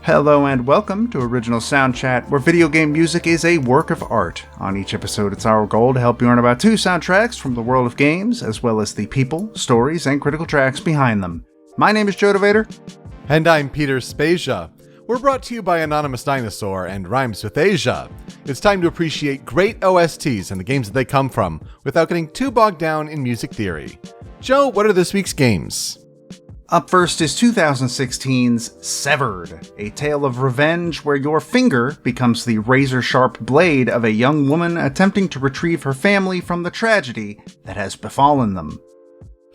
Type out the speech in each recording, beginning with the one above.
Hello and welcome to Original Soundchat, where video game music is a work of art. On each episode, it's our goal to help you learn about 2 soundtracks from the world of games, as well as the people, stories, and critical tracks behind them. My name is DeVader. And I'm Peter Spezia. We're brought to you by Anonymous Dinosaur and Rhymes with Asia. It's time to appreciate great OSTs and the games that they come from, without getting too bogged down in music theory. Joe, what are this week's games? Up first is 2016's Severed, a tale of revenge where your finger becomes the razor-sharp blade of a young woman attempting to retrieve her family from the tragedy that has befallen them.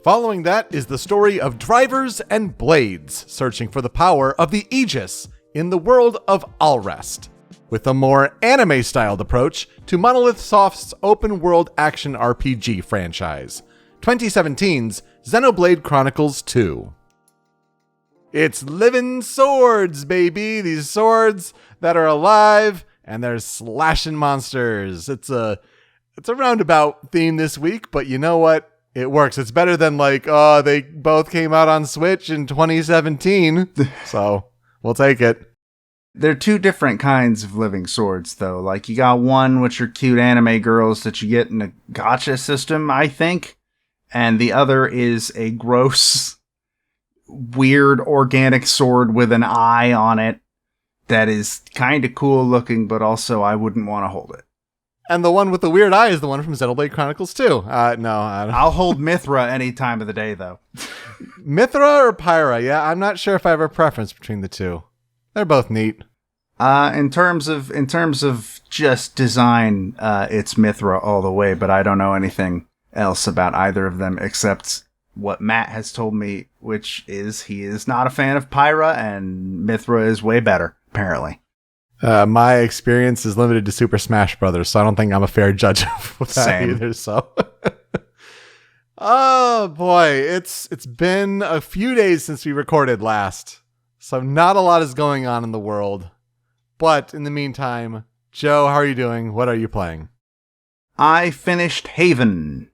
Following that is the story of drivers and blades searching for the power of the Aegis in the world of Alrest, with a more anime-styled approach to Monolith Soft's open-world action RPG franchise, 2017's Xenoblade Chronicles 2. It's living swords, baby! These swords that are alive and they're slashing monsters. It's a roundabout theme this week, but you know what? It works. It's better than they both came out on Switch in 2017. So we'll take it. They're 2 different kinds of living swords, though. Like, you got one which are cute anime girls that you get in a gacha system, I think. And the other is a gross, weird organic sword with an eye on it that is kind of cool looking, but also I wouldn't want to hold it. And the one with the weird eye is the one from Xenoblade Chronicles 2. No, I don't. I'll hold Mithra any time of the day, though. Mithra or Pyra? Yeah, I'm not sure if I have a preference between the 2. They're both neat. In terms of just design, it's Mithra all the way, but I don't know anything else about either of them except what Matt has told me, which is he is not a fan of Pyra and Mithra is way better, apparently. My experience is limited to Super Smash Brothers, so I don't think I'm a fair judge of that either. So, oh boy, it's been a few days since we recorded last, so not a lot is going on in the world. But in the meantime, Joe, how are you doing? What are you playing? I finished Haven.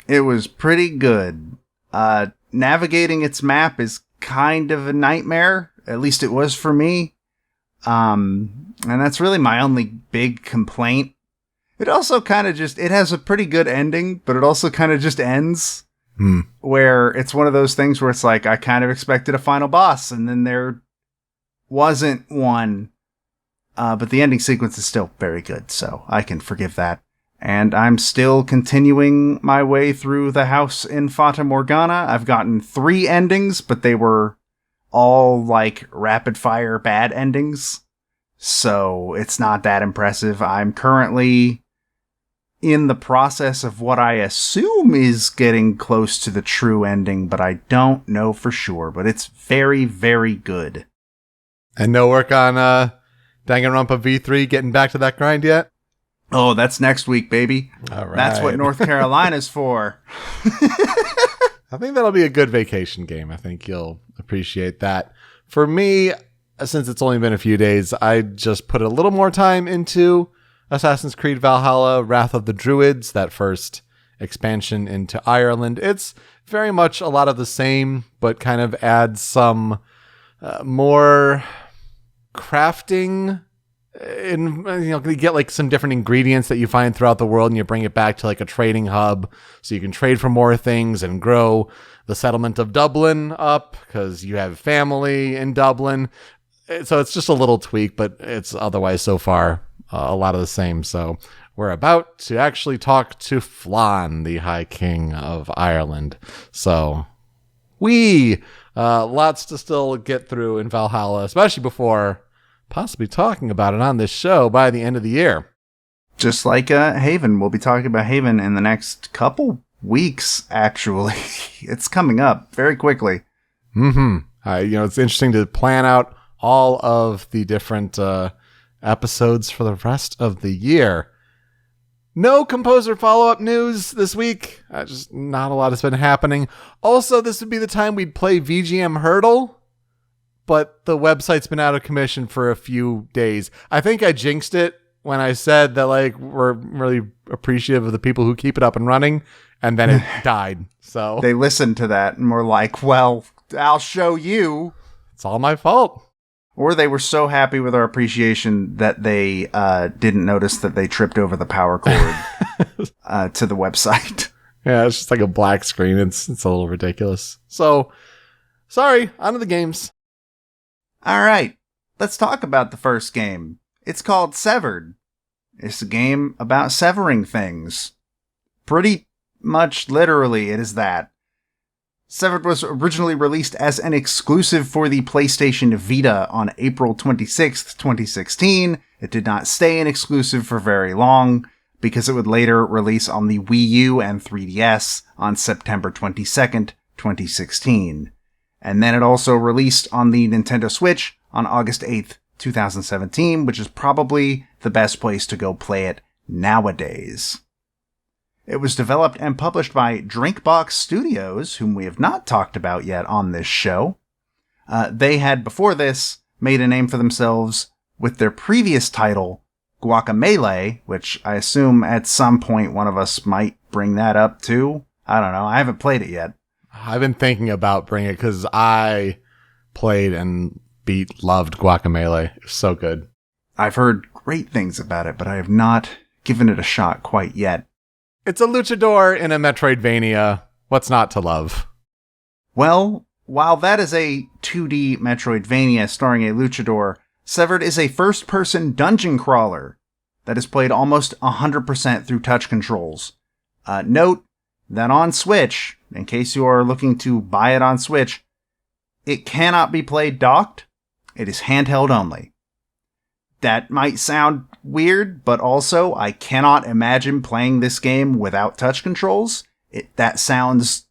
It was pretty good. Navigating its map is kind of a nightmare. At least it was for me. And that's really my only big complaint. It also kind of it has a pretty good ending, but it also kind of just ends. Where it's one of those things where it's like, I kind of expected a final boss, and then there wasn't one. But the ending sequence is still very good, so I can forgive that. And I'm still continuing my way through the house in Fata Morgana. I've gotten 3 endings, but they were all rapid-fire bad endings. So it's not that impressive. I'm currently in the process of what I assume is getting close to the true ending, but I don't know for sure. But it's very, very good. And no work on Danganronpa V3 getting back to that grind yet? Oh, that's next week, baby. All right. That's what North Carolina's for. I think that'll be a good vacation game. I think you'll appreciate that. For me, since it's only been a few days, I just put a little more time into Assassin's Creed Valhalla, Wrath of the Druids, that first expansion into Ireland. It's very much a lot of the same, but kind of adds some more crafting. And you get some different ingredients that you find throughout the world, and you bring it back to a trading hub, so you can trade for more things and grow the settlement of Dublin up because you have family in Dublin. So it's just a little tweak, but it's otherwise so far a lot of the same. So we're about to actually talk to Flann, the High King of Ireland. So lots to still get through in Valhalla, especially before possibly talking about it on this show by the end of the year. Just like Haven. We'll be talking about Haven in the next couple weeks, actually. It's coming up very quickly. It's interesting to plan out all of the different episodes for the rest of the year. No composer follow-up news this week. Just not a lot has been happening. Also, this would be the time we'd play VGM Hurdle, but the website's been out of commission for a few days. I think I jinxed it when I said that we're really appreciative of the people who keep it up and running, and then it died. So they listened to that and were like, well, I'll show you. It's all my fault. Or they were so happy with our appreciation that they didn't notice that they tripped over the power cord to the website. Yeah, it's just like a black screen. It's a little ridiculous. So, sorry, on to the games. All right, let's talk about the first game. It's called Severed. It's a game about severing things. Pretty much literally, it is that. Severed was originally released as an exclusive for the PlayStation Vita on April 26th, 2016. It did not stay an exclusive for very long, because it would later release on the Wii U and 3DS on September 22nd, 2016. And then it also released on the Nintendo Switch on August 8th, 2017, which is probably the best place to go play it nowadays. It was developed and published by Drinkbox Studios, whom we have not talked about yet on this show. They had, before this, made a name for themselves with their previous title, Guacamelee, which I assume at some point one of us might bring that up too. I don't know. I haven't played it yet. I've been thinking about bringing it because I played and loved Guacamelee. It was so good. I've heard great things about it, but I have not given it a shot quite yet. It's a luchador in a Metroidvania. What's not to love? Well, while that is a 2D Metroidvania starring a luchador, Severed is a first-person dungeon crawler that is played almost 100% through touch controls. Note that on Switch, in case you are looking to buy it on Switch, it cannot be played docked. It is handheld only. That might sound weird, but also I cannot imagine playing this game without touch controls. That sounds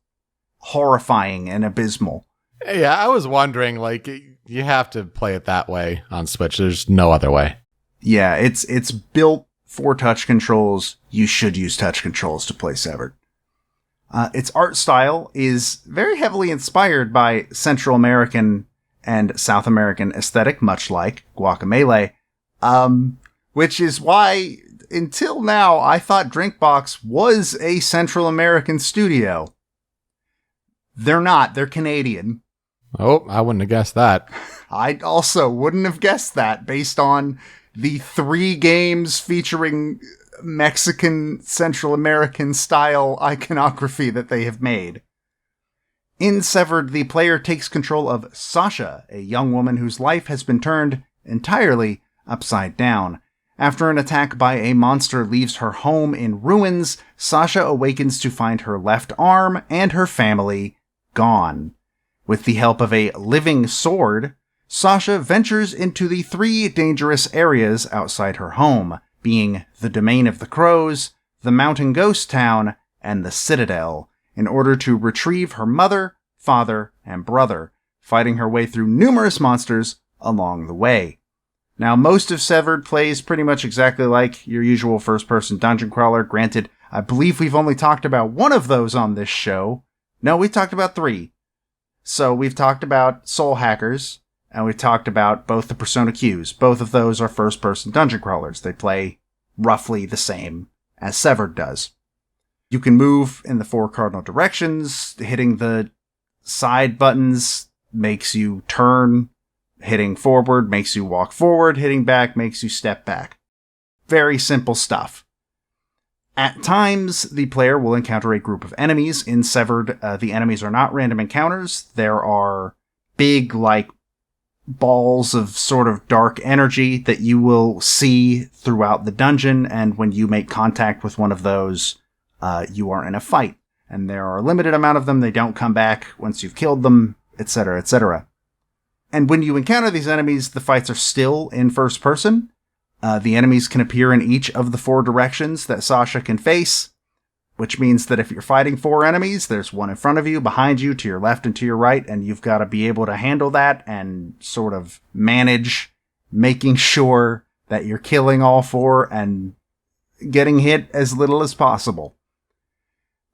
horrifying and abysmal. Yeah, I was wondering, like, you have to play it that way on Switch. There's no other way. Yeah, it's built for touch controls. You should use touch controls to play Severed. Its art style is very heavily inspired by Central American and South American aesthetic, much like Guacamelee. Which is why, until now, I thought Drinkbox was a Central American studio. They're not. They're Canadian. Oh, I wouldn't have guessed that. I also wouldn't have guessed that based on the 3 games featuring Mexican Central American style iconography that they have made. In Severed, the player takes control of Sasha, a young woman whose life has been turned entirely upside down. After an attack by a monster leaves her home in ruins, Sasha awakens to find her left arm and her family gone. With the help of a living sword, Sasha ventures into the 3 dangerous areas outside her home, being the Domain of the Crows, the Mountain Ghost Town, and the Citadel, in order to retrieve her mother, father, and brother, fighting her way through numerous monsters along the way. Now, most of Severed plays pretty much exactly like your usual first-person dungeon crawler. Granted, I believe we've only talked about one of those on this show. No, we've talked about 3. So we've talked about Soul Hackers, and we've talked about both the Persona Qs. Both of those are first-person dungeon crawlers. They play roughly the same as Severed does. You can move in the 4 cardinal directions. Hitting the side buttons makes you turn. Hitting forward makes you walk forward. Hitting back makes you step back. Very simple stuff. At times, the player will encounter a group of enemies. In Severed, the enemies are not random encounters. There are big, balls of sort of dark energy that you will see throughout the dungeon, and when you make contact with one of those, you are in a fight. And there are a limited amount of them. They don't come back once you've killed them, etc., etc. And when you encounter these enemies, the fights are still in first person. The enemies can appear in each of the 4 directions that Sasha can face, which means that if you're fighting 4 enemies, there's one in front of you, behind you, to your left, and to your right, and you've got to be able to handle that and sort of manage making sure that you're killing all 4 and getting hit as little as possible.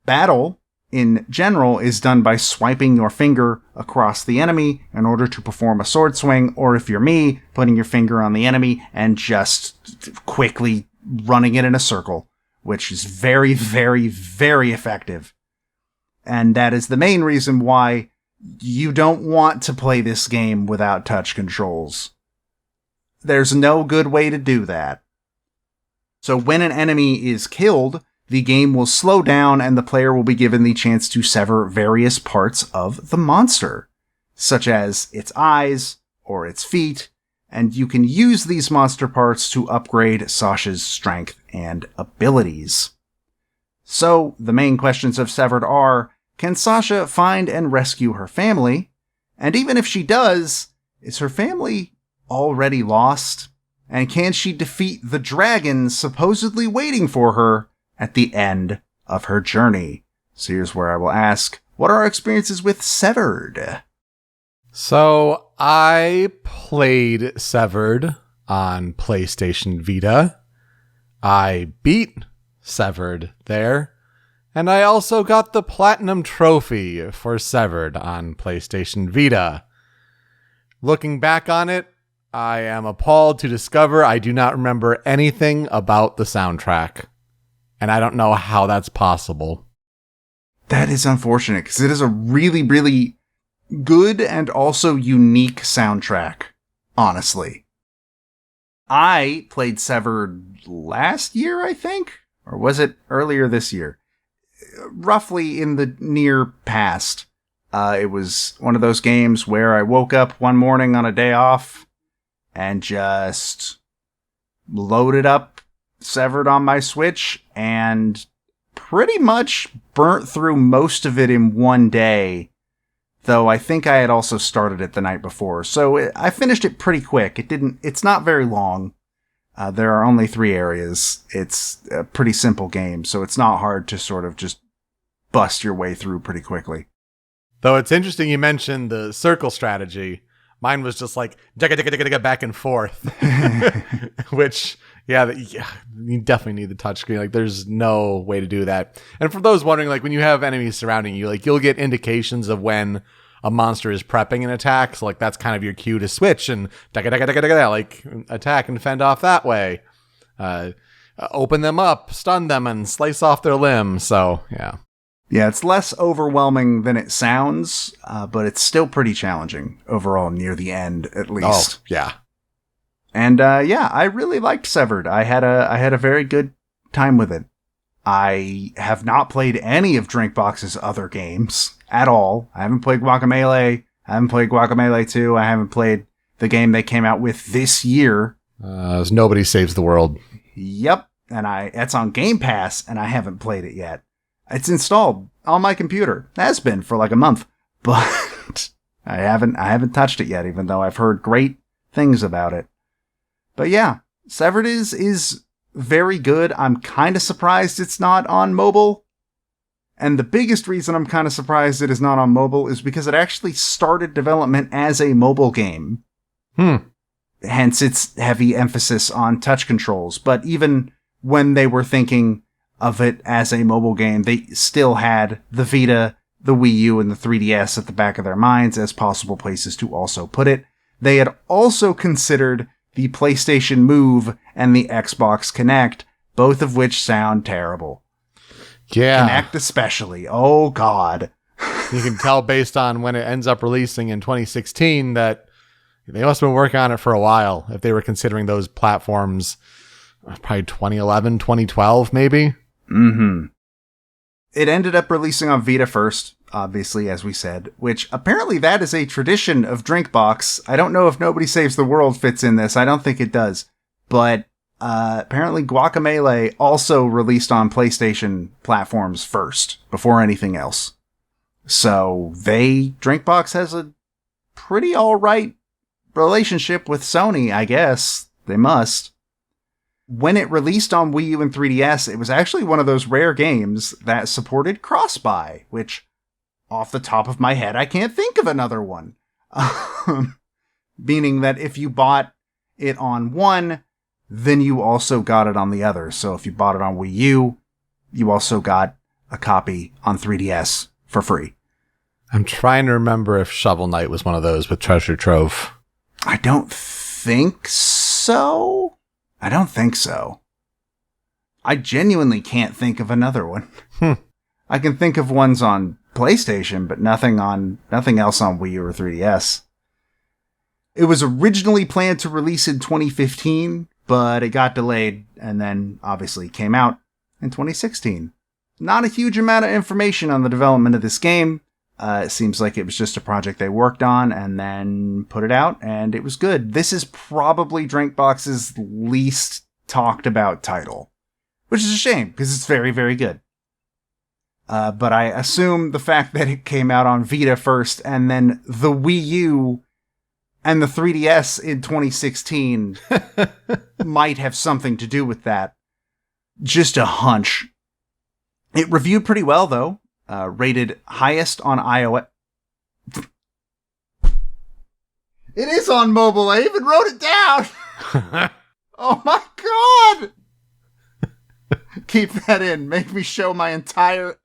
Battle, in general, is done by swiping your finger across the enemy in order to perform a sword swing, or if you're me, putting your finger on the enemy and just quickly running it in a circle, which is very, very, very effective. And that is the main reason why you don't want to play this game without touch controls. there's no good way to do that. So when an enemy is killed, the game will slow down and the player will be given the chance to sever various parts of the monster, such as its eyes or its feet, and you can use these monster parts to upgrade Sasha's strength and abilities. So, the main questions of Severed are, can Sasha find and rescue her family? And even if she does, is her family already lost? And can she defeat the dragons supposedly waiting for her at the end of her journey? So here's where I will ask, what are our experiences with Severed? So I played Severed on PlayStation Vita. I beat Severed there. And I also got the Platinum Trophy for Severed on PlayStation Vita. Looking back on it, I am appalled to discover I do not remember anything about the soundtrack. And I don't know how that's possible. That is unfortunate, because it is a really, really good and also unique soundtrack, honestly. I played Severed last year, I think? Or was it earlier this year? Roughly in the near past. It was one of those games where I woke up one morning on a day off and just loaded up Severed on my Switch and pretty much burnt through most of it in one day. Though I think I had also started it the night before. So I finished it pretty quick. It's not very long. There are only 3 areas. It's a pretty simple game, so it's not hard to sort of just bust your way through pretty quickly. Though it's interesting you mentioned the circle strategy. Mine was just like back and forth, which, you definitely need the touchscreen. Like, there's no way to do that. And for those wondering, like, when you have enemies surrounding you, like, you'll get indications of when a monster is prepping an attack. So, like, that's kind of your cue to switch and like attack and fend off that way. Open them up, stun them, and slice off their limb. So, yeah. Yeah, it's less overwhelming than it sounds, but it's still pretty challenging overall near the end, at least. Oh, yeah. And I really liked Severed. I had a very good time with it. I have not played any of Drinkbox's other games at all. I haven't played Guacamelee. I haven't played Guacamelee 2. I haven't played the game they came out with this year. Nobody Saves the World. Yep, and it's on Game Pass, and I haven't played it yet. It's installed on my computer. It has been for like a month, but I haven't touched it yet, even though I've heard great things about it. But yeah, Severed is very good. I'm kind of surprised it's not on mobile. And the biggest reason I'm kind of surprised it is not on mobile is because it actually started development as a mobile game. Hence its heavy emphasis on touch controls. But even when they were thinking of it as a mobile game, they still had the Vita, the Wii U, and the 3DS at the back of their minds as possible places to also put it. They had also considered the PlayStation Move and the Xbox Kinect, both of which sound terrible. Yeah. Kinect especially. Oh, God. You can tell based on when it ends up releasing in 2016 that they must have been working on it for a while if they were considering those platforms. Probably 2011, 2012, maybe. Mm-hmm. It ended up releasing on Vita first, obviously, as we said, which apparently that is a tradition of Drinkbox. I don't know if Nobody Saves the World fits in this. I don't think it does. But apparently Guacamelee also released on PlayStation platforms first, before anything else. So Drinkbox has a pretty alright relationship with Sony, I guess. They must. When it released on Wii U and 3DS, it was actually one of those rare games that supported cross-buy, which, off the top of my head, I can't think of another one. Meaning that if you bought it on one, then you also got it on the other. So if you bought it on Wii U, you also got a copy on 3DS for free. I'm trying to remember if Shovel Knight was one of those with Treasure Trove. I don't think so. I genuinely can't think of another one. I can think of ones on PlayStation, but nothing else on Wii U or 3DS. It was originally planned to release in 2015, but it got delayed and then obviously came out in 2016. Not a huge amount of information on the development of this game. It seems like it was just a project they worked on and then put it out, and it was good. This is probably Drinkbox's least talked about title, which is a shame because it's very, very good. But I assume the fact that it came out on Vita first and then the Wii U and the 3DS in 2016 might have something to do with that. Just a hunch. It reviewed pretty well, though. Rated highest on iOS. It is on mobile. I even wrote it down. Oh my god! Keep that in. Make me show my entire...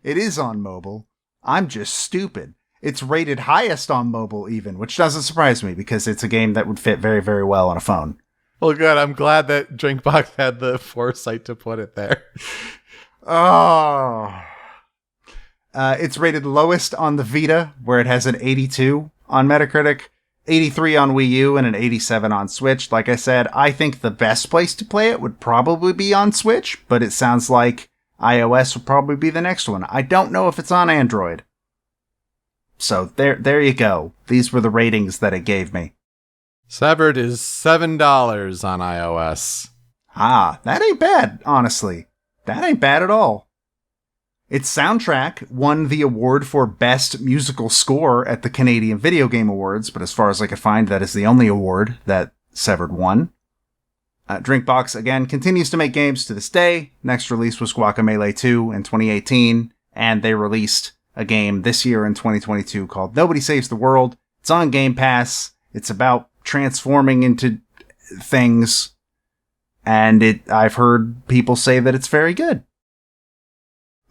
It is on mobile. I'm just stupid. It's rated highest on mobile even, which doesn't surprise me because it's a game that would fit very, very well on a phone. Well, good. I'm glad that Drinkbox had the foresight to put it there. Oh. It's rated lowest on the Vita, where it has an 82 on Metacritic, 83 on Wii U, and an 87 on Switch. Like I said, I think the best place to play it would probably be on Switch, but it sounds like iOS would probably be the next one. I don't know if it's on Android. So there you go. These were the ratings that it gave me. Severed is $7 on iOS. That ain't bad, honestly. That ain't bad at all. Its soundtrack won the award for Best Musical Score at the Canadian Video Game Awards, but as far as I could find, that is the only award that Severed won. Drinkbox, again, continues to make games to this day. Next release was Guacamelee 2 in 2018, and they released a game this year in 2022 called Nobody Saves the World. It's on Game Pass. It's about transforming into things, and I've heard people say that it's very good.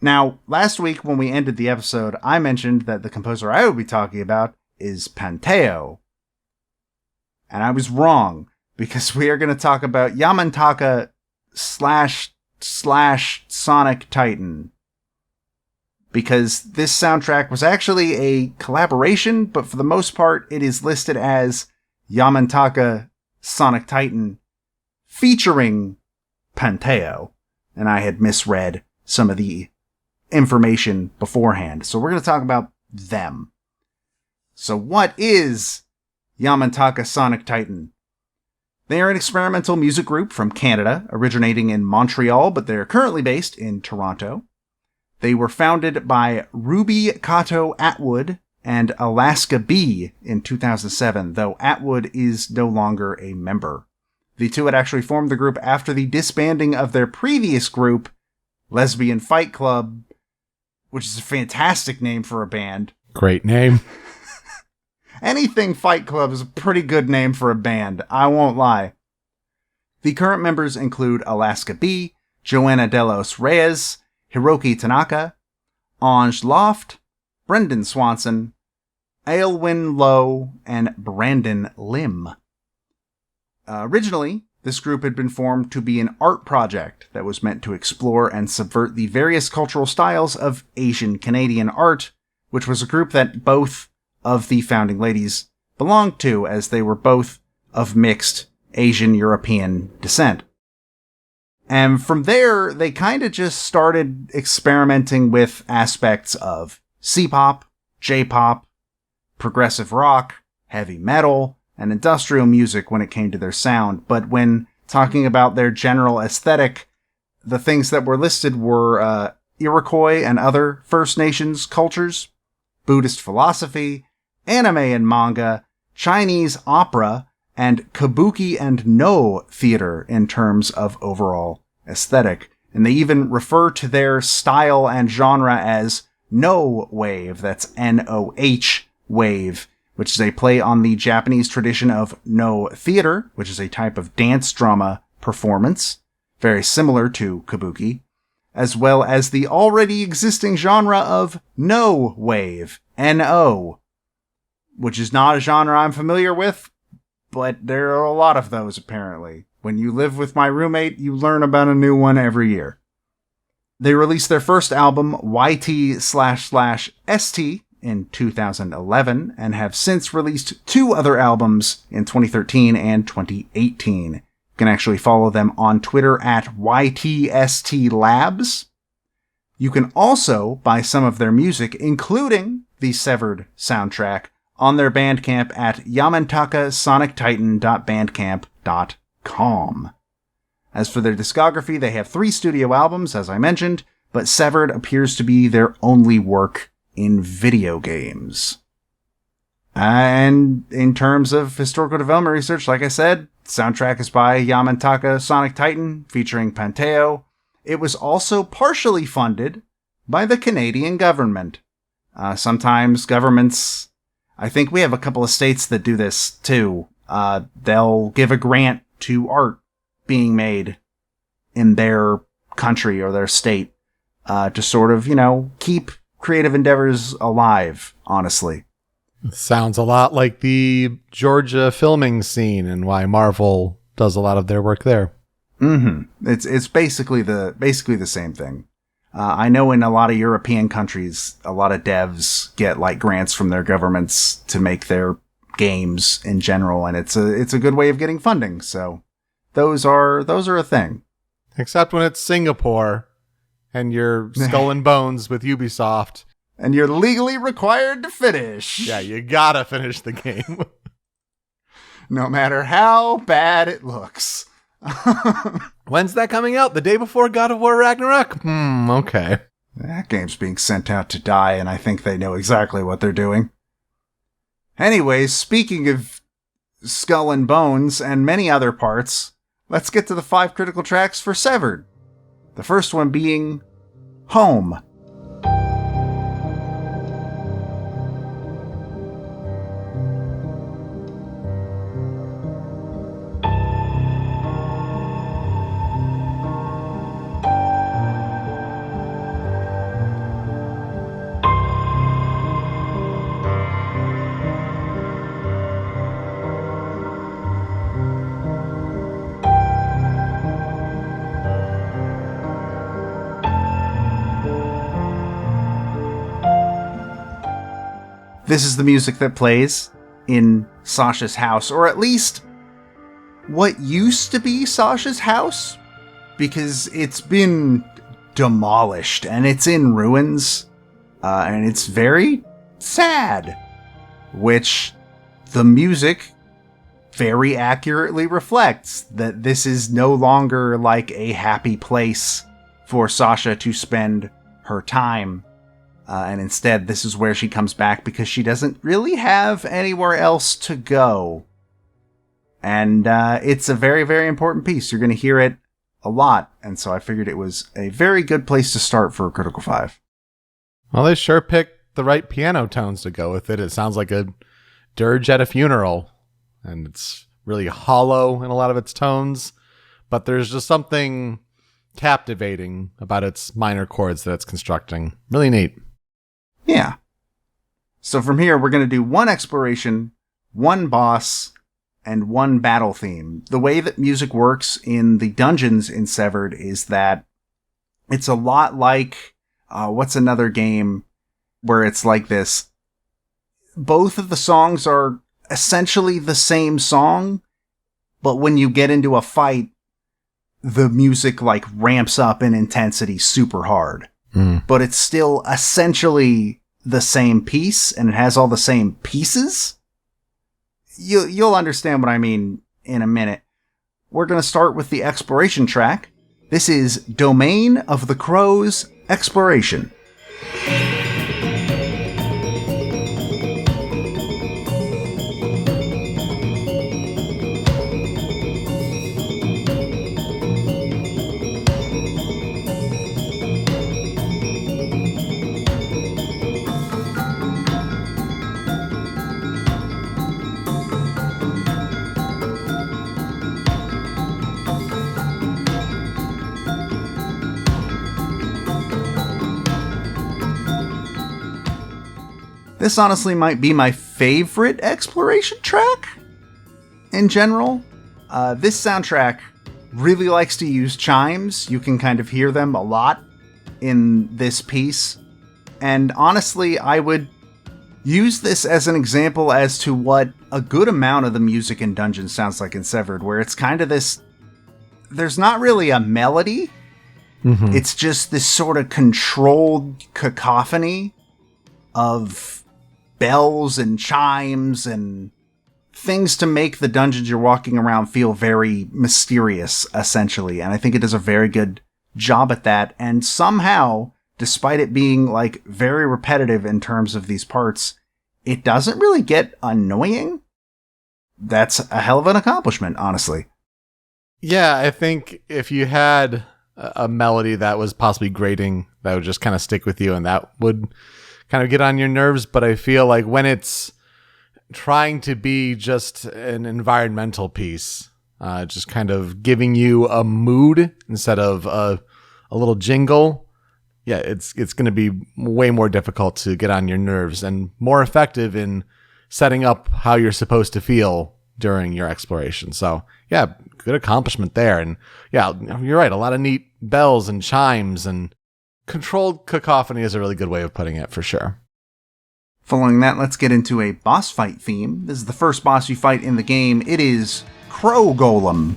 Now, last week when we ended the episode, I mentioned that the composer I would be talking about is Panteo. And I was wrong, because we are going to talk about Yamantaka / Sonic Titan. Because this soundtrack was actually a collaboration, but for the most part, it is listed as Yamantaka Sonic Titan featuring Panteo. And I had misread some of the information beforehand. So we're going to talk about them. So what is Yamantaka Sonic Titan? They are an experimental music group from Canada, originating in Montreal, but they're currently based in Toronto. They were founded by Ruby Kato Atwood and Alaska B in 2007, though Atwood is no longer a member. The two had actually formed the group after the disbanding of their previous group, Lesbian Fight Club, which is a fantastic name for a band. Great name. Anything Fight Club is a pretty good name for a band, I won't lie. The current members include Alaska B, Joanna Delos Reyes, Hiroki Tanaka, Ange Loft, Brendan Swanson, Aylwin Lowe, and Brandon Lim. Originally, this group had been formed to be an art project that was meant to explore and subvert the various cultural styles of Asian Canadian art, which was a group that both of the founding ladies belonged to, as they were both of mixed Asian European descent. And from there, they kind of just started experimenting with aspects of C-pop, J-pop, progressive rock, heavy metal, and industrial music when it came to their sound. But when talking about their general aesthetic, the things that were listed were Iroquois and other First Nations cultures, Buddhist philosophy, anime and manga, Chinese opera, and kabuki and no theater in terms of overall aesthetic. And they even refer to their style and genre as no wave. That's N-O-H wave, which is a play on the Japanese tradition of no theater, which is a type of dance drama performance, very similar to kabuki, as well as the already existing genre of no wave, N-O, which is not a genre I'm familiar with, but there are a lot of those apparently. When you live with my roommate, you learn about a new one every year. They released their first album, YT//ST, in 2011 and have since released 2 other albums in 2013 and 2018. You can actually follow them on Twitter at YTST Labs. You can also buy some of their music, including the Severed soundtrack, on their Bandcamp at yamantakasonic.bandcamp.com. As for their discography, they have 3 studio albums, as I mentioned, but Severed appears to be their only work in video games. And in terms of historical development research, like I said, soundtrack is by Yamantaka Sonic Titan, featuring Panteo. It was also partially funded by the Canadian government. Sometimes governments, I think we have a couple of states that do this too. They'll give a grant to art being made in their country or their state to sort of, keep creative endeavors alive, honestly. Sounds a lot like the Georgia filming scene and why Marvel does a lot of their work there. Mm-hmm. It's basically the same thing. I know in a lot of European countries, a lot of devs get like grants from their governments to make their games in general, and it's a good way of getting funding. So those are a thing. Except when it's Singapore and you're Skull and Bones with Ubisoft. And you're legally required to finish. Yeah, you gotta finish the game. No matter how bad it looks. When's that coming out? The day before God of War Ragnarok? Okay. That game's being sent out to die, and I think they know exactly what they're doing. Anyways, speaking of Skull and Bones and many other parts, let's get to the 5 critical tracks for Severed. The first one being Home. This is the music that plays in Sasha's house, or at least what used to be Sasha's house, because it's been demolished and it's in ruins, and it's very sad, which the music very accurately reflects that this is no longer like a happy place for Sasha to spend her time. And instead, this is where she comes back because she doesn't really have anywhere else to go. And it's a very, very important piece. You're going to hear it a lot. And so I figured it was a very good place to start for Critical 5. Well, they sure picked the right piano tones to go with it. It sounds like a dirge at a funeral. And it's really hollow in a lot of its tones. But there's just something captivating about its minor chords that it's constructing. Really neat. Yeah. So from here, we're going to do 1 exploration, 1 boss, and 1 battle theme. The way that music works in the dungeons in Severed is that it's a lot like, what's another game where it's like this? Both of the songs are essentially the same song, but when you get into a fight, the music like ramps up in intensity super hard. But it's still essentially the same piece, and it has all the same pieces. You'll understand what I mean in a minute. We're going to start with the exploration track. This is Domain of the Crows Exploration. This honestly might be my favorite exploration track in general. This soundtrack really likes to use chimes. You can kind of hear them a lot in this piece. And honestly, I would use this as an example as to what a good amount of the music in Dungeons sounds like in Severed, where it's kind of this... There's not really a melody. Mm-hmm. It's just this sort of controlled cacophony of bells and chimes and things to make the dungeons you're walking around feel very mysterious, essentially. And I think it does a very good job at that. And somehow, despite it being like very repetitive in terms of these parts, it doesn't really get annoying. That's a hell of an accomplishment, honestly. Yeah, I think if you had a melody that was possibly grating, that would just kind of stick with you and that would kind of get on your nerves. But I feel like when it's trying to be just an environmental piece, just kind of giving you a mood instead of a little jingle, yeah, it's going to be way more difficult to get on your nerves and more effective in setting up how you're supposed to feel during your exploration. So yeah, good accomplishment there. And yeah, you're right. A lot of neat bells and chimes and controlled cacophony is a really good way of putting it for sure. Following that, let's get into a boss fight theme. This is the first boss you fight in the game. It is Crow Golem.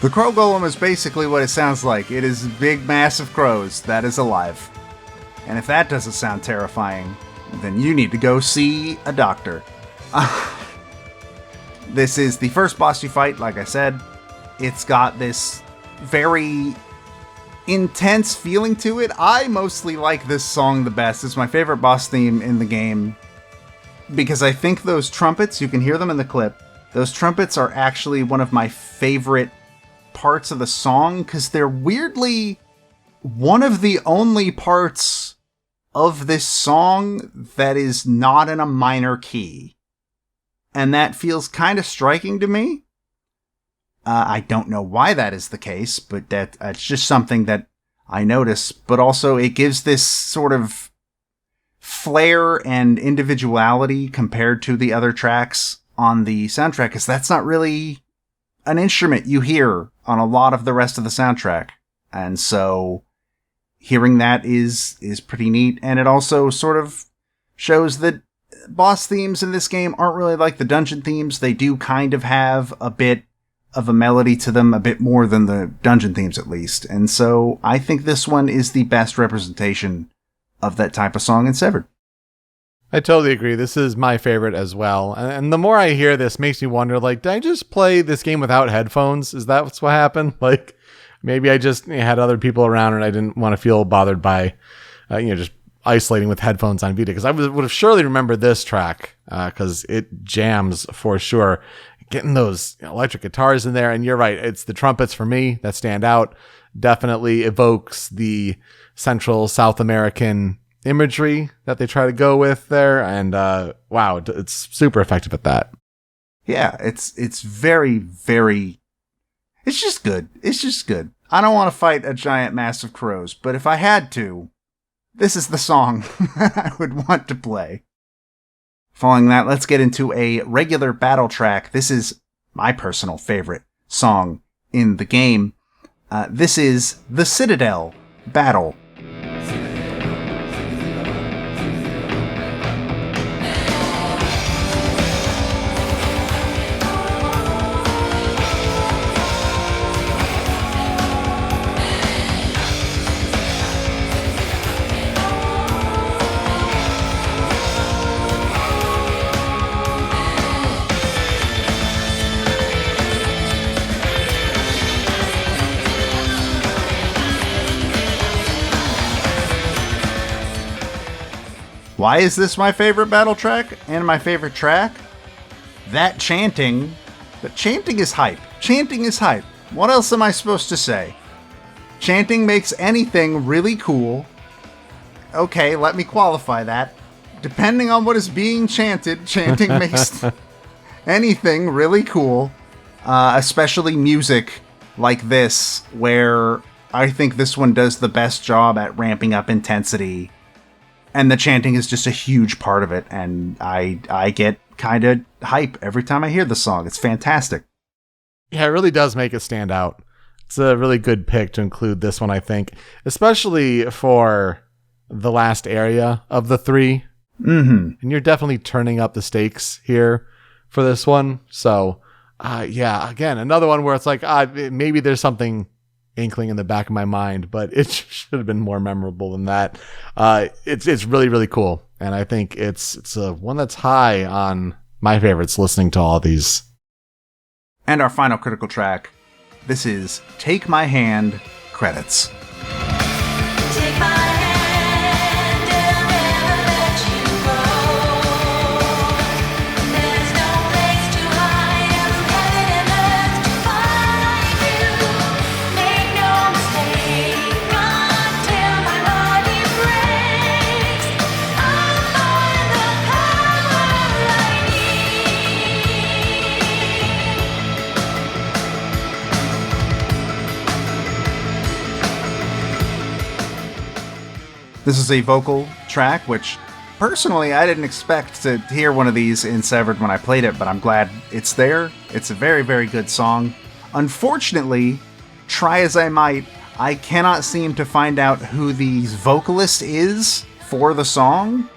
The Crow Golem is basically what it sounds like. It is big, massive crows that is alive. And if that doesn't sound terrifying, then you need to go see a doctor. This is the first boss you fight, like I said. It's got this very intense feeling to it. I mostly like this song the best. It's my favorite boss theme in the game. Because I think those trumpets, you can hear them in the clip, those trumpets are actually one of my favorite parts of the song, because they're weirdly one of the only parts of this song that is not in a minor key. And that feels kind of striking to me. I don't know why that is the case, but that's just something that I notice. But also it gives this sort of flair and individuality compared to the other tracks on the soundtrack, because that's not really an instrument you hear on a lot of the rest of the soundtrack. And so hearing that is pretty neat. And it also sort of shows that boss themes in this game aren't really like the dungeon themes. They do kind of have a bit of a melody to them, a bit more than the dungeon themes at least. And so I think this one is the best representation of that type of song in Severed. I totally agree. This is my favorite as well. And the more I hear this, makes me wonder, like, did I just play this game without headphones? Is that what's what happened? Like, maybe I just had other people around and I didn't want to feel bothered by, just isolating with headphones on Vita. Because I would have surely remembered this track, because it jams for sure. Getting those electric guitars in there. And you're right. It's the trumpets for me that stand out. Definitely evokes the Central South American imagery that they try to go with there, and wow, it's super effective at that. Yeah, it's very, very, it's just good. It's just good. I don't want to fight a giant mass of crows, but if I had to, this is the song I would want to play. Following that, let's get into a regular battle track. This is my personal favorite song in the game. This is the Citadel Battle. Why is this my favorite battle track and my favorite track? That chanting. But chanting is hype. Chanting is hype. What else am I supposed to say? Chanting makes anything really cool. okay, let me qualify that. Depending on what is being chanted, chanting makes anything really cool, especially music like this, where I think this one does the best job at ramping up intensity, and the chanting is just a huge part of it, and I get kind of hype every time I hear the song. It's fantastic. Yeah, it really does make it stand out. It's a really good pick to include this one, I think, especially for the last area of the three. Mm-hmm. And you're definitely turning up the stakes here for this one. So, yeah, again, another one where it's like, maybe there's something inkling in the back of my mind, but it should have been more memorable than that. It's really, really cool. And I think it's one that's high on my favorites listening to all these. And our final critical track, this is Take My Hand, credits. Take my hand, I'll never let you go. There's no place too high, and heaven and earth to find you. Make no mistake, until my body breaks, I'll find the power I need. This is a vocal track, which personally I didn't expect to hear one of these in Severed when I played it, but I'm glad it's there. It's a very, very good song. Unfortunately, try as I might, I cannot seem to find out who the vocalist is for the song.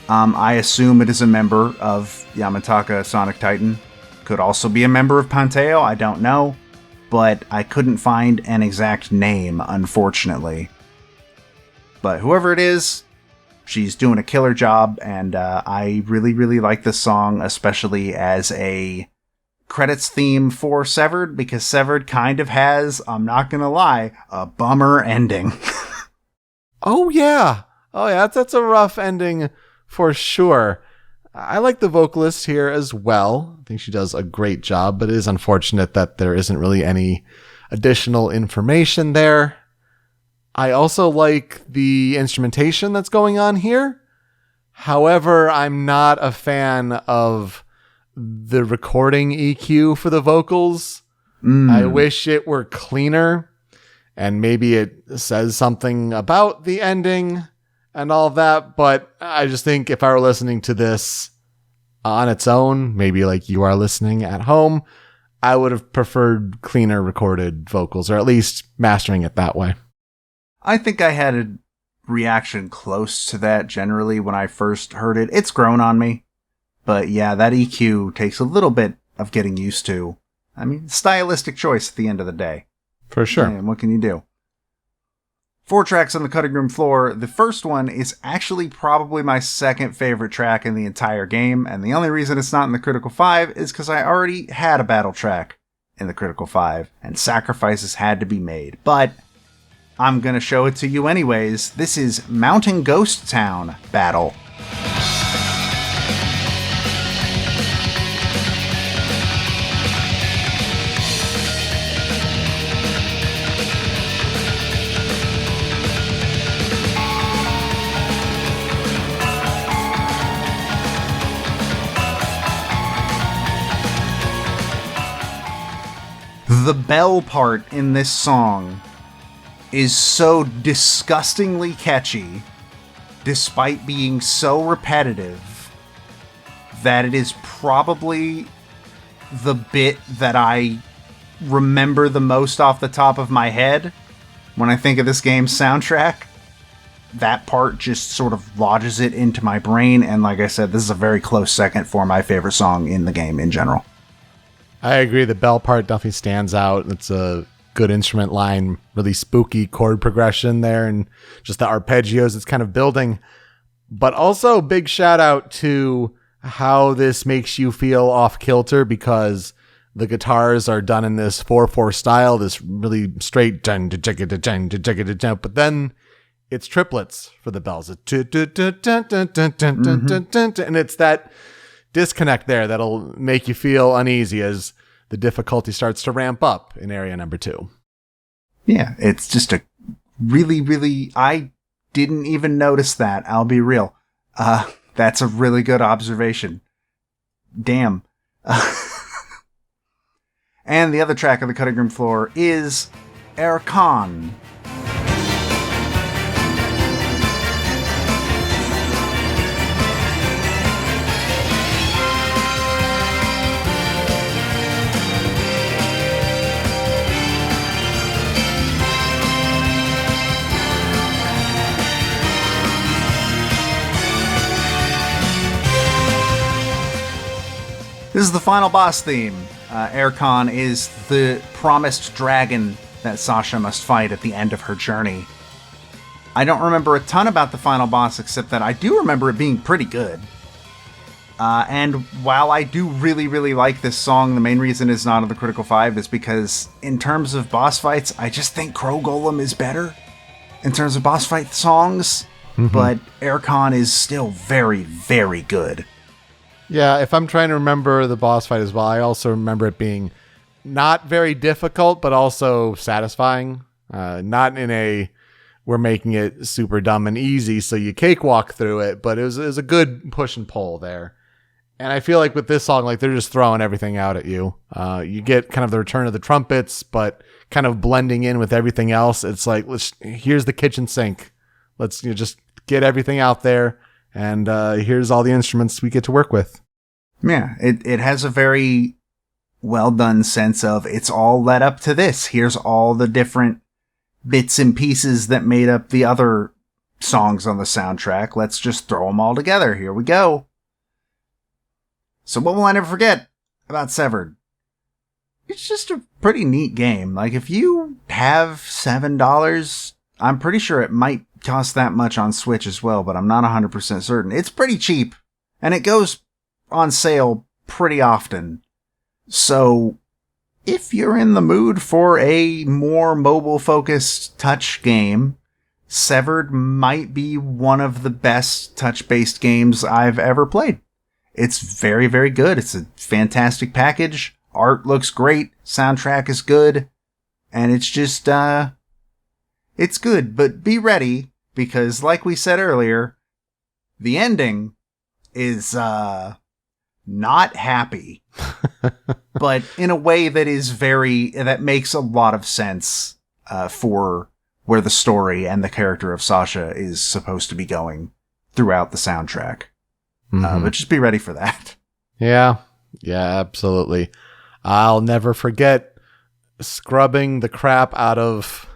I assume it is a member of Yamantaka Sonic Titan. Could also be a member of Panteo, I don't know. But I couldn't find an exact name, unfortunately. But whoever it is, she's doing a killer job, and I really, really like this song, especially as a credits theme for Severed, because Severed kind of has, I'm not gonna lie, a bummer ending. Oh, yeah. That's a rough ending for sure. I like the vocalist here as well. I think she does a great job, but it is unfortunate that there isn't really any additional information there. I also like the instrumentation that's going on here. However, I'm not a fan of the recording EQ for the vocals. I wish it were cleaner, and maybe it says something about the ending and all of that, but I just think if I were listening to this on its own, maybe like you are listening at home, I would have preferred cleaner recorded vocals, or at least mastering it that way. I think I had a reaction close to that generally when I first heard it. It's grown on me. But yeah, that EQ takes a little bit of getting used to. I mean, stylistic choice at the end of the day. For sure. And what can you do? 4 tracks on the cutting room floor. The first one is actually probably my second favorite track in the entire game, and the only reason it's not in the Critical 5 is because I already had a battle track in the Critical 5, and sacrifices had to be made. But I'm gonna show it to you anyways. This is Mountain Ghost Town Battle. The bell part in this song is so disgustingly catchy, despite being so repetitive, that it is probably the bit that I remember the most off the top of my head when I think of this game's soundtrack. That part just sort of lodges it into my brain, and like I said, this is a very close second for my favorite song in the game in general. I agree. The bell part definitely stands out. It's a good instrument line, really spooky chord progression there, and just the arpeggios it's kind of building. But also big shout out to how this makes you feel off kilter, because the guitars are done in this 4/4 style, this really straight, but then it's triplets for the bells. And it's that disconnect there that'll make you feel uneasy as the difficulty starts to ramp up in area number 2. Yeah, it's just a really, really... I didn't even notice that. I'll be real. That's a really good observation. Damn. And the other track of the cutting room floor is Erkan. This is the final boss theme. Erkan is the promised dragon that Sasha must fight at the end of her journey. I don't remember a ton about the final boss, except that I do remember it being pretty good. And while I do really, really like this song, the main reason it's not on the Critical 5 is because in terms of boss fights, I just think Crow Golem is better in terms of boss fight songs. But Erkan is still very, very good. Yeah, if I'm trying to remember the boss fight as well, I also remember it being not very difficult, but also satisfying. Not in a, we're making it super dumb and easy, so you cakewalk through it, but it was a good push and pull there. And I feel like with this song, like they're just throwing everything out at you. You get kind of the return of the trumpets, but kind of blending in with everything else. It's like, here's the kitchen sink. Let's just get everything out there. And here's all the instruments we get to work with. Yeah, it has a very well done sense of it's all led up to this. Here's all the different bits and pieces that made up the other songs on the soundtrack. Let's just throw them all together. Here we go. So what will I never forget about Severed? It's just a pretty neat game. Like, if you have $7, I'm pretty sure it might cost that much on Switch as well, but I'm not 100% certain. It's pretty cheap, and it goes on sale pretty often. So if you're in the mood for a more mobile-focused touch game, Severed might be one of the best touch-based games I've ever played. It's very, very good. It's a fantastic package. Art looks great. Soundtrack is good. And it's just, it's good, but be ready, because like we said earlier, the ending is, not happy, but in a way that is that makes a lot of sense, for where the story and the character of Sasha is supposed to be going throughout the soundtrack. But just be ready for that. Yeah, absolutely. I'll never forget scrubbing the crap out of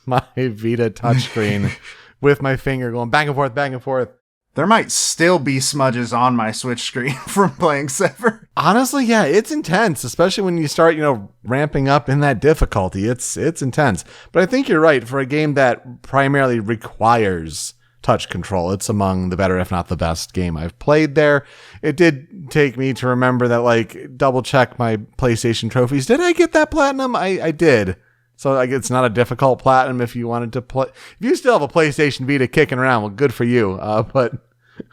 my Vita touchscreen with my finger going back and forth, back and forth. There might still be smudges on my Switch screen from playing Severed. Honestly, yeah, it's intense, especially when you start, ramping up in that difficulty. It's intense. But I think you're right. For a game that primarily requires touch control, it's among the better, if not the best game I've played there. It did take me to remember that, double check my PlayStation trophies. Did I get that platinum? I did. So it's not a difficult platinum if you wanted to play. If you still have a PlayStation Vita kicking around, well, good for you. But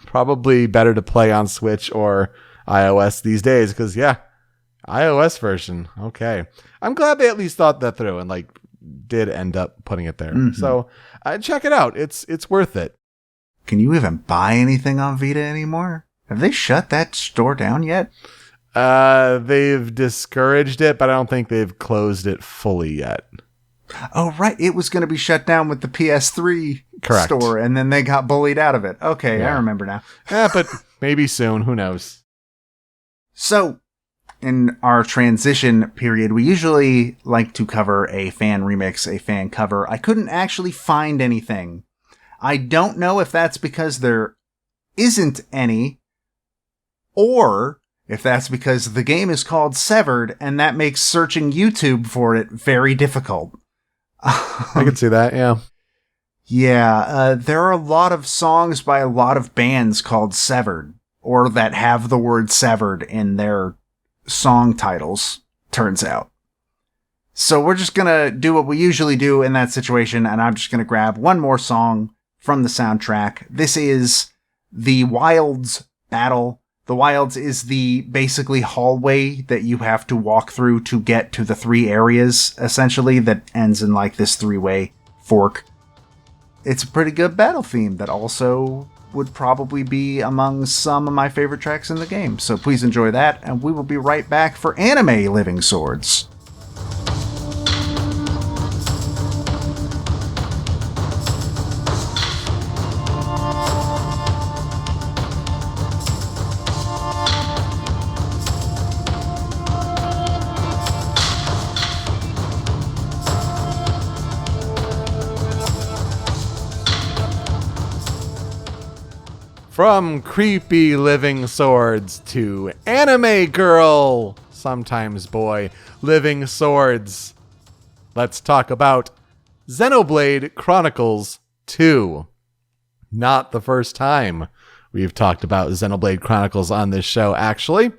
probably better to play on Switch or iOS these days, because iOS version. Okay. I'm glad they at least thought that through and did end up putting it there. So check it out. It's worth it. Can you even buy anything on Vita anymore? Have they shut that store down yet? They've discouraged it, but I don't think they've closed it fully yet. Oh, right. It was going to be shut down with the PS3 store, and then they got bullied out of it. Okay, yeah. I remember now. Yeah, but maybe soon. Who knows? So, in our transition period, we usually like to cover a fan remix, a fan cover. I couldn't actually find anything. I don't know if that's because there isn't any, or if that's because the game is called Severed, and that makes searching YouTube for it very difficult. I can see that, yeah. Yeah, there are a lot of songs by a lot of bands called Severed, or that have the word Severed in their song titles, turns out. So we're just gonna do what we usually do in that situation, and I'm just gonna grab one more song from the soundtrack. This is The Wilds Battle. The Wilds is the basically hallway that you have to walk through to get to the 3 areas, essentially, that ends in this 3-way fork. it's a pretty good battle theme that also would probably be among some of my favorite tracks in the game. So please enjoy that, and we will be right back for Anime Living Swords. From creepy living swords to anime girl, sometimes boy, living swords. Let's talk about Xenoblade Chronicles 2. Not the first time we've talked about Xenoblade Chronicles on this show, actually.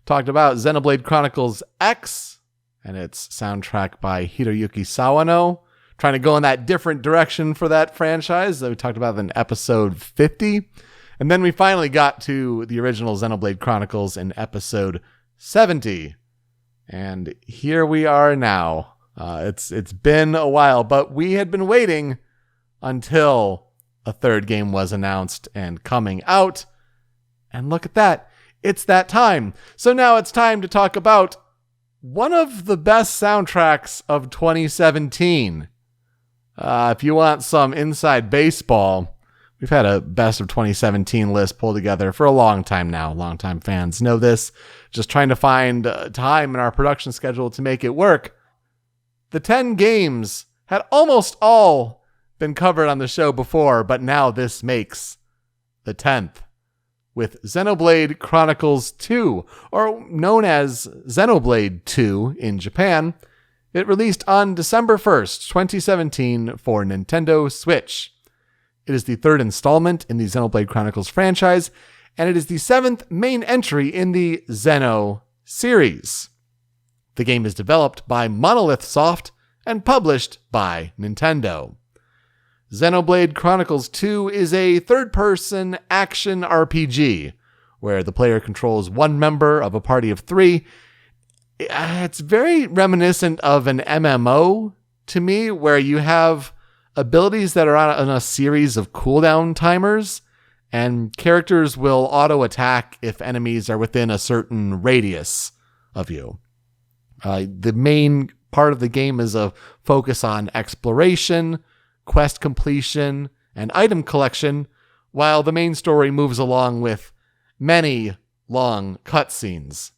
Talked about Xenoblade Chronicles X and its soundtrack by Hiroyuki Sawano. Trying to go in that different direction for that franchise that we talked about in episode 50. And then we finally got to the original Xenoblade Chronicles in episode 70. And here we are now. It's been a while, but we had been waiting until a third game was announced and coming out. And look at that. It's that time. So now it's time to talk about one of the best soundtracks of 2017. If you want some inside baseball, we've had a best of 2017 list pulled together for a long time now. Longtime fans know this. Just trying to find time in our production schedule to make it work. The 10 games had almost all been covered on the show before, but now this makes the 10th. With Xenoblade Chronicles 2, or known as Xenoblade 2 in Japan, it released on December 1st, 2017 for Nintendo Switch. It is the third installment in the Xenoblade Chronicles franchise, and it is the 7th main entry in the Xeno series. The game is developed by Monolith Soft and published by Nintendo. Xenoblade Chronicles 2 is a third-person action RPG, where the player controls one member of a party of 3. It's very reminiscent of an MMO to me, where you have abilities that are on a series of cooldown timers, and characters will auto-attack if enemies are within a certain radius of you. The main part of the game is a focus on exploration, quest completion, and item collection, while the main story moves along with many long cutscenes.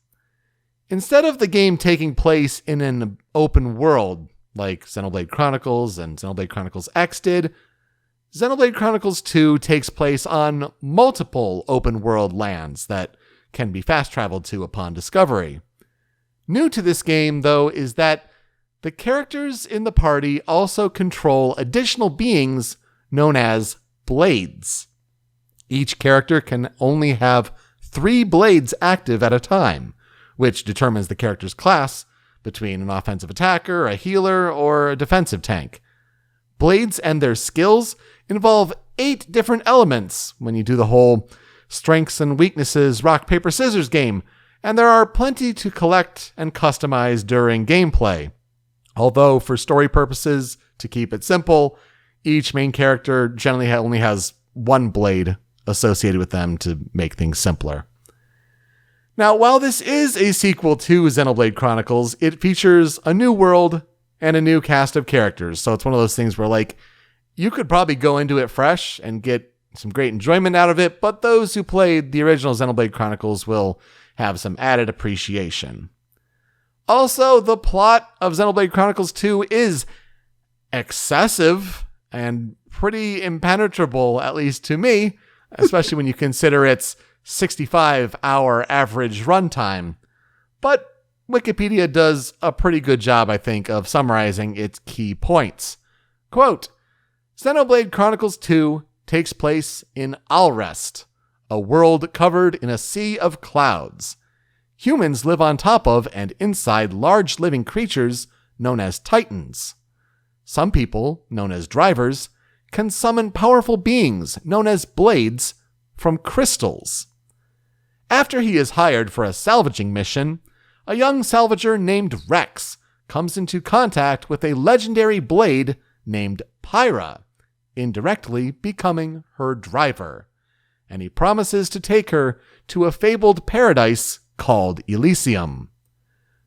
Instead of the game taking place in an open world, like Xenoblade Chronicles and Xenoblade Chronicles X did, Xenoblade Chronicles 2 takes place on multiple open-world lands that can be fast-traveled to upon discovery. New to this game, though, is that the characters in the party also control additional beings known as blades. Each character can only have 3 blades active at a time, which determines the character's class between an offensive attacker, a healer, or a defensive tank. Blades and their skills involve 8 different elements when you do the whole strengths and weaknesses rock, paper, scissors game, and there are plenty to collect and customize during gameplay. Although, for story purposes, to keep it simple, each main character generally only has 1 blade associated with them to make things simpler. Now, while this is a sequel to Xenoblade Chronicles, it features a new world and a new cast of characters. So it's one of those things where, like, you could probably go into it fresh and get some great enjoyment out of it, but those who played the original Xenoblade Chronicles will have some added appreciation. Also, the plot of Xenoblade Chronicles 2 is excessive and pretty impenetrable, at least to me, especially when you consider its 65-hour average runtime. But Wikipedia does a pretty good job, I think, of summarizing its key points. Quote, Xenoblade Chronicles 2 takes place in Alrest, a world covered in a sea of clouds. Humans live on top of and inside large living creatures known as titans. Some people, known as drivers, can summon powerful beings known as blades from crystals. After he is hired for a salvaging mission, a young salvager named Rex comes into contact with a legendary blade named Pyra, indirectly becoming her driver. And he promises to take her to a fabled paradise called Elysium.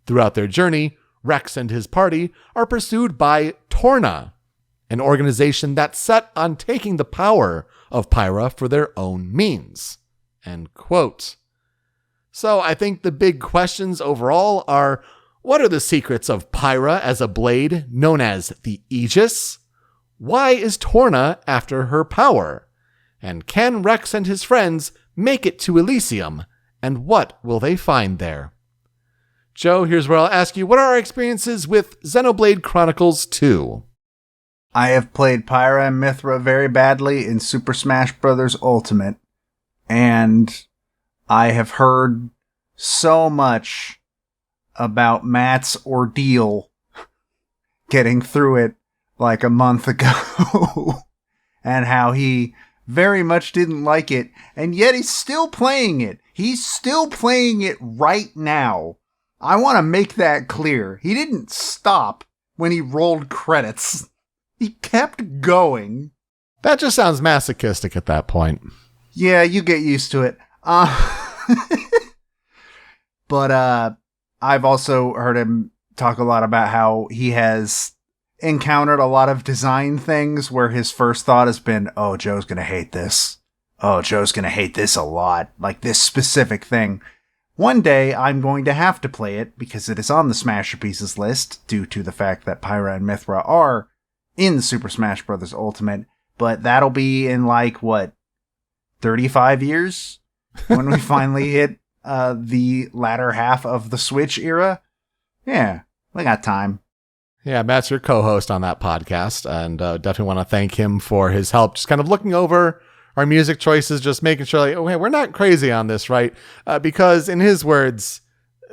Throughout their journey, Rex and his party are pursued by Torna, an organization that's set on taking the power of Pyra for their own means. End quote. So I think the big questions overall are, what are the secrets of Pyra as a blade known as the Aegis? Why is Torna after her power? And can Rex and his friends make it to Elysium? And what will they find there? Joe, here's where I'll ask you, what are our experiences with Xenoblade Chronicles 2? I have played Pyra and Mithra very badly in Super Smash Bros. Ultimate, and I have heard so much about Matt's ordeal getting through it like a month ago, and how he very much didn't like it, and yet he's still playing it. He's still playing it right now. I want to make that clear. He didn't stop when he rolled credits. He kept going. That just sounds masochistic at that point. Yeah, you get used to it. But I've also heard him talk a lot about how he has encountered a lot of design things where his first thought has been, oh, Joe's going to hate this. Oh, Joe's going to hate this a lot. Like this specific thing. One day, I'm going to have to play it because it is on the Smasher Pieces list due to the fact that Pyra and Mithra are in Super Smash Bros. Ultimate. But that'll be in 35 years when we finally hit the latter half of the Switch era. Yeah, we got time. Yeah, Matt's your co-host on that podcast, and definitely want to thank him for his help. Just kind of looking over our music choices, just making sure, hey, we're not crazy on this, right? Because in his words,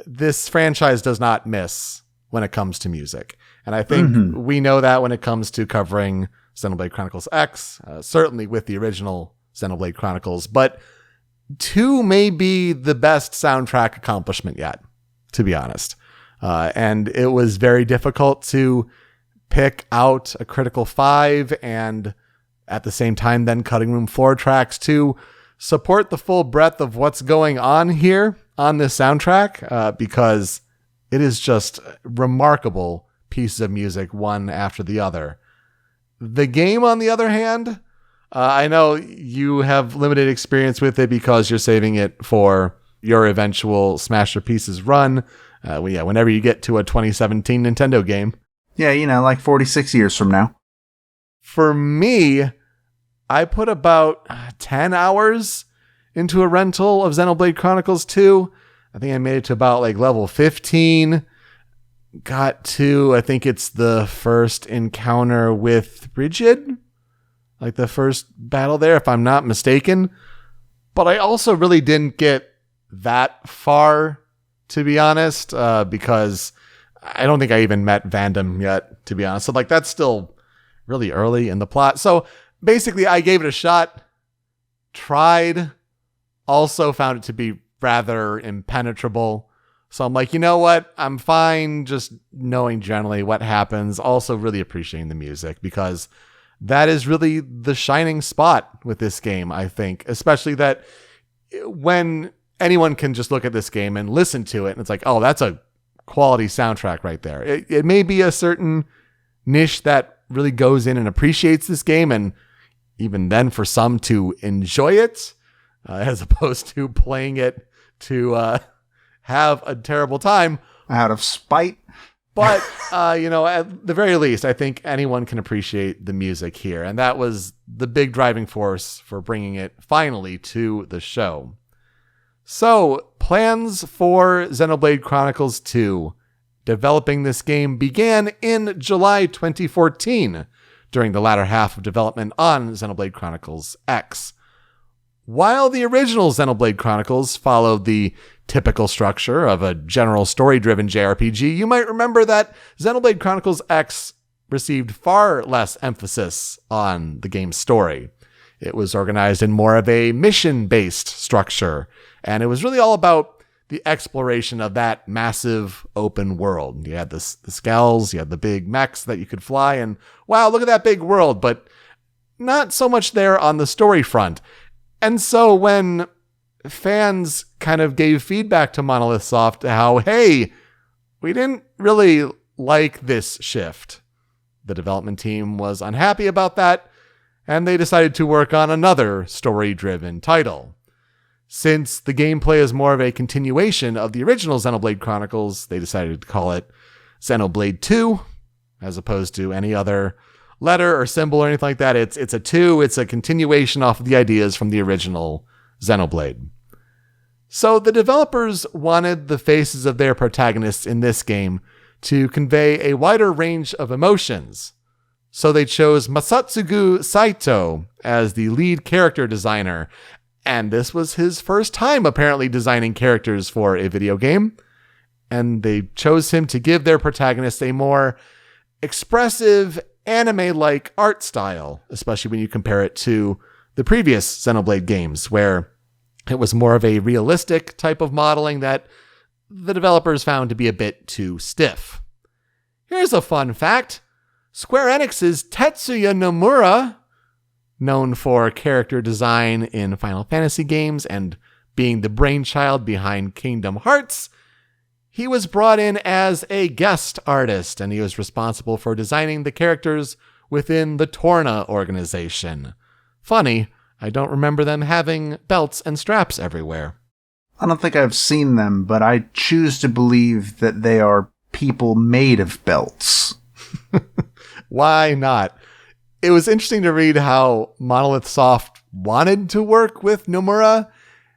this franchise does not miss when it comes to music. And I think we know that when it comes to covering Xenoblade Chronicles X, certainly with the original Xenoblade Chronicles, but 2 may be the best soundtrack accomplishment yet, to be honest. And it was very difficult to pick out a critical 5 and at the same time then cutting room floor tracks to support the full breadth of what's going on here on this soundtrack, because it is just remarkable pieces of music, one after the other. The game, on the other hand, I know you have limited experience with it because you're saving it for your eventual Smasher Pieces run. Whenever you get to a 2017 Nintendo game. Yeah, like 46 years from now. For me, I put about 10 hours into a rental of Xenoblade Chronicles 2. I think I made it to about level 15. Got to, I think it's the first encounter with Brigid. The first battle there, if I'm not mistaken. But I also really didn't get that far, to be honest, because I don't think I even met Vandam yet, to be honest. So that's still really early in the plot. So basically I gave it a shot, tried, also found it to be rather impenetrable. So I'm you know what? I'm fine just knowing generally what happens. Also really appreciating the music because that is really the shining spot with this game, I think, especially that when anyone can just look at this game and listen to it and it's oh, that's a quality soundtrack right there. It may be a certain niche that really goes in and appreciates this game, and even then for some to enjoy it as opposed to playing it to have a terrible time out of spite. But, at the very least, I think anyone can appreciate the music here. And that was the big driving force for bringing it finally to the show. So, plans for Xenoblade Chronicles 2. Developing this game began in July 2014 during the latter half of development on Xenoblade Chronicles X. While the original Xenoblade Chronicles followed the typical structure of a general story-driven JRPG, you might remember that Xenoblade Chronicles X received far less emphasis on the game's story. It was organized in more of a mission-based structure, and it was really all about the exploration of that massive open world. You had the skells, you had the big mechs that you could fly, and wow, look at that big world, but not so much there on the story front. And so when fans kind of gave feedback to Monolith Soft how, hey, we didn't really like this shift, the development team was unhappy about that, and they decided to work on another story-driven title. Since the gameplay is more of a continuation of the original Xenoblade Chronicles, they decided to call it Xenoblade 2, as opposed to any other letter or symbol or anything like that. It's a 2, it's a continuation off of the ideas from the original Xenoblade. So the developers wanted the faces of their protagonists in this game to convey a wider range of emotions. So they chose Masatsugu Saito as the lead character designer, and this was his first time apparently designing characters for a video game. And they chose him to give their protagonist a more expressive, anime-like art style, especially when you compare it to the previous Xenoblade games, where it was more of a realistic type of modeling that the developers found to be a bit too stiff. Here's a fun fact. Square Enix's Tetsuya Nomura, known for character design in Final Fantasy games and being the brainchild behind Kingdom Hearts, he was brought in as a guest artist, and he was responsible for designing the characters within the Torna organization. Funny, I don't remember them having belts and straps everywhere. I don't think I've seen them, but I choose to believe that they are people made of belts. Why not? It was interesting to read how Monolith Soft wanted to work with Nomura,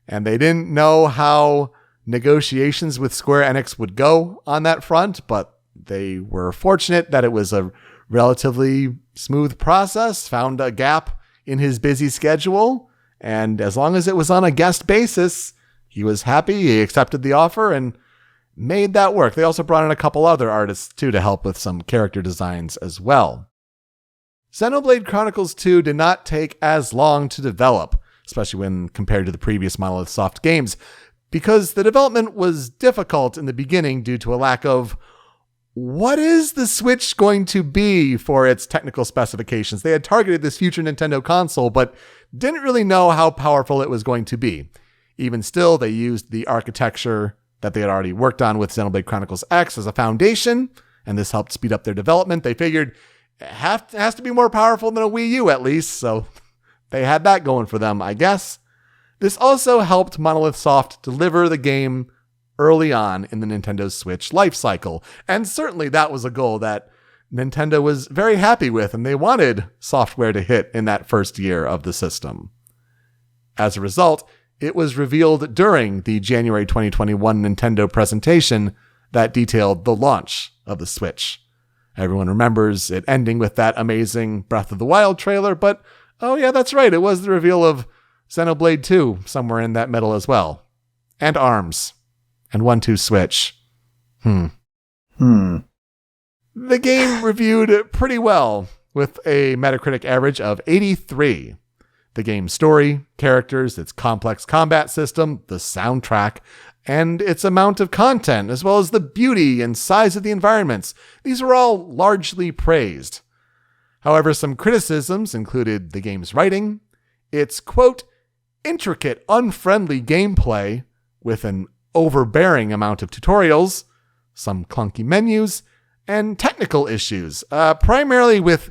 and they didn't know how negotiations with Square Enix would go on that front, but they were fortunate that it was a relatively smooth process, found a gap in his busy schedule, and as long as it was on a guest basis, he was happy, he accepted the offer, and made that work. They also brought in a couple other artists, too, to help with some character designs as well. Xenoblade Chronicles 2 did not take as long to develop, especially when compared to the previous Monolith Soft games, because the development was difficult in the beginning due to a lack of what is the Switch going to be for its technical specifications. They had targeted this future Nintendo console, but didn't really know how powerful it was going to be. Even still, they used the architecture that they had already worked on with Xenoblade Chronicles X as a foundation, and this helped speed up their development. They figured it has to be more powerful than a Wii U at least, so they had that going for them, I guess. This also helped Monolith Soft deliver the game early on in the Nintendo Switch life cycle, and certainly that was a goal that Nintendo was very happy with, and they wanted software to hit in that first year of the system. As a result, it was revealed during the January 2021 Nintendo presentation that detailed the launch of the Switch. Everyone remembers it ending with that amazing Breath of the Wild trailer, but oh yeah, that's right, it was the reveal of Xenoblade 2 somewhere in that middle as well. And ARMS. And 1-2 Switch. The game reviewed pretty well, with a Metacritic average of 83. The game's story, characters, its complex combat system, the soundtrack, and its amount of content, as well as the beauty and size of the environments. These were all largely praised. However, some criticisms included the game's writing, its, quote, intricate, unfriendly gameplay with an overbearing amount of tutorials, some clunky menus, and technical issues, primarily with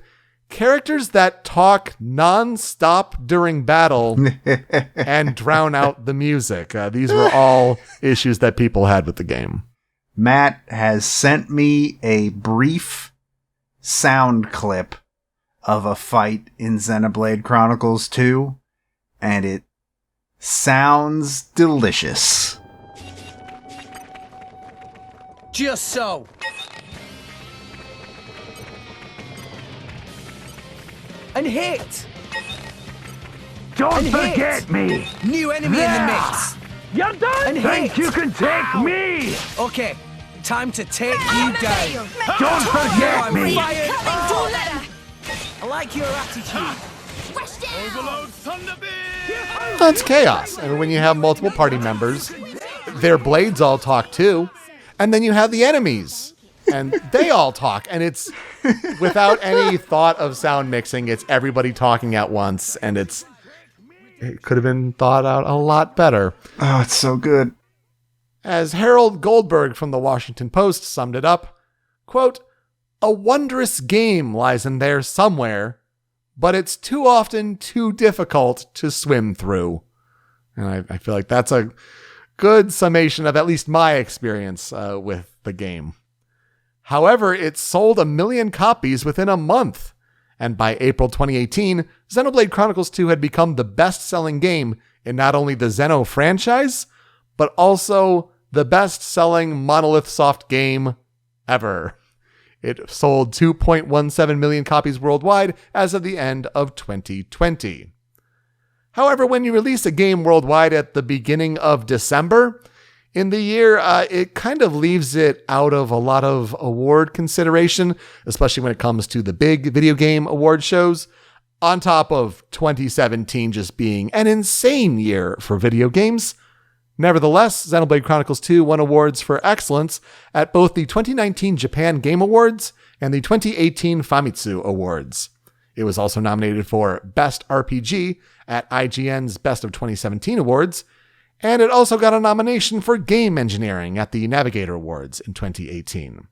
characters that talk non-stop during battle and drown out the music. These were all issues that people had with the game. Matt has sent me a brief sound clip of a fight in Xenoblade Chronicles 2, and it sounds delicious. Just so. And hit! Don't And forget hit. me! New enemy in the mix! You don't And think hit. you can take me! Okay, time to take you down. Don't forget I'm me! fired. I like your attitude. That's chaos. And when you have multiple party members, their blades all talk too. And then you have the enemies. and they all talk, and it's without any thought of sound mixing. It's everybody talking at once, and it could have been thought out a lot better. Oh, it's so good. As Harold Goldberg from the Washington Post summed it up, quote, "A wondrous game lies in there somewhere, but it's too often too difficult to swim through." And I feel like that's a good summation of at least my experience with the game. However, it sold 1 million copies within a month, and by April 2018, Xenoblade Chronicles 2 had become the best-selling game in not only the Xeno franchise, but also the best-selling Monolith Soft game ever. It sold 2.17 million copies worldwide as of the end of 2020. However, when you release a game worldwide at the beginning of December in the year, it kind of leaves it out of a lot of award consideration, especially when it comes to the big video game award shows, on top of 2017 just being an insane year for video games. Nevertheless, Xenoblade Chronicles 2 won awards for excellence at both the 2019 Japan Game Awards and the 2018 Famitsu Awards. It was also nominated for Best RPG at IGN's Best of 2017 Awards, and it also got a nomination for Game Engineering at the Navigator Awards in 2018.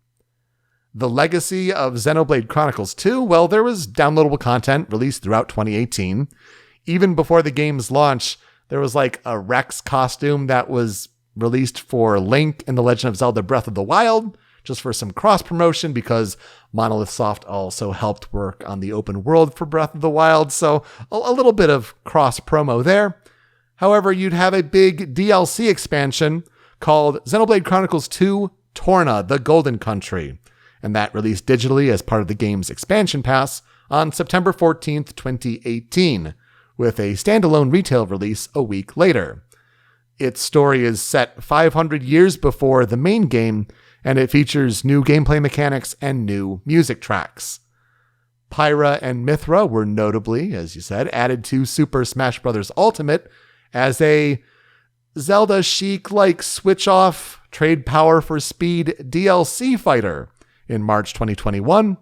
The legacy of Xenoblade Chronicles 2, well, there was downloadable content released throughout 2018. Even before the game's launch, there was like a Rex costume that was released for Link in The Legend of Zelda Breath of the Wild, just for some cross-promotion because Monolith Soft also helped work on the open world for Breath of the Wild, so a little bit of cross-promo there. However, you'd have a big DLC expansion called Xenoblade Chronicles 2 Torna, the Golden Country, and that released digitally as part of the game's expansion pass on September 14th, 2018, with a standalone retail release a week later. Its story is set 500 years before the main game, and it features new gameplay mechanics and new music tracks. Pyra and Mithra were notably, as you said, added to Super Smash Bros. Ultimate as a Zelda Chic-like switch-off, trade power for speed DLC fighter in March 2021.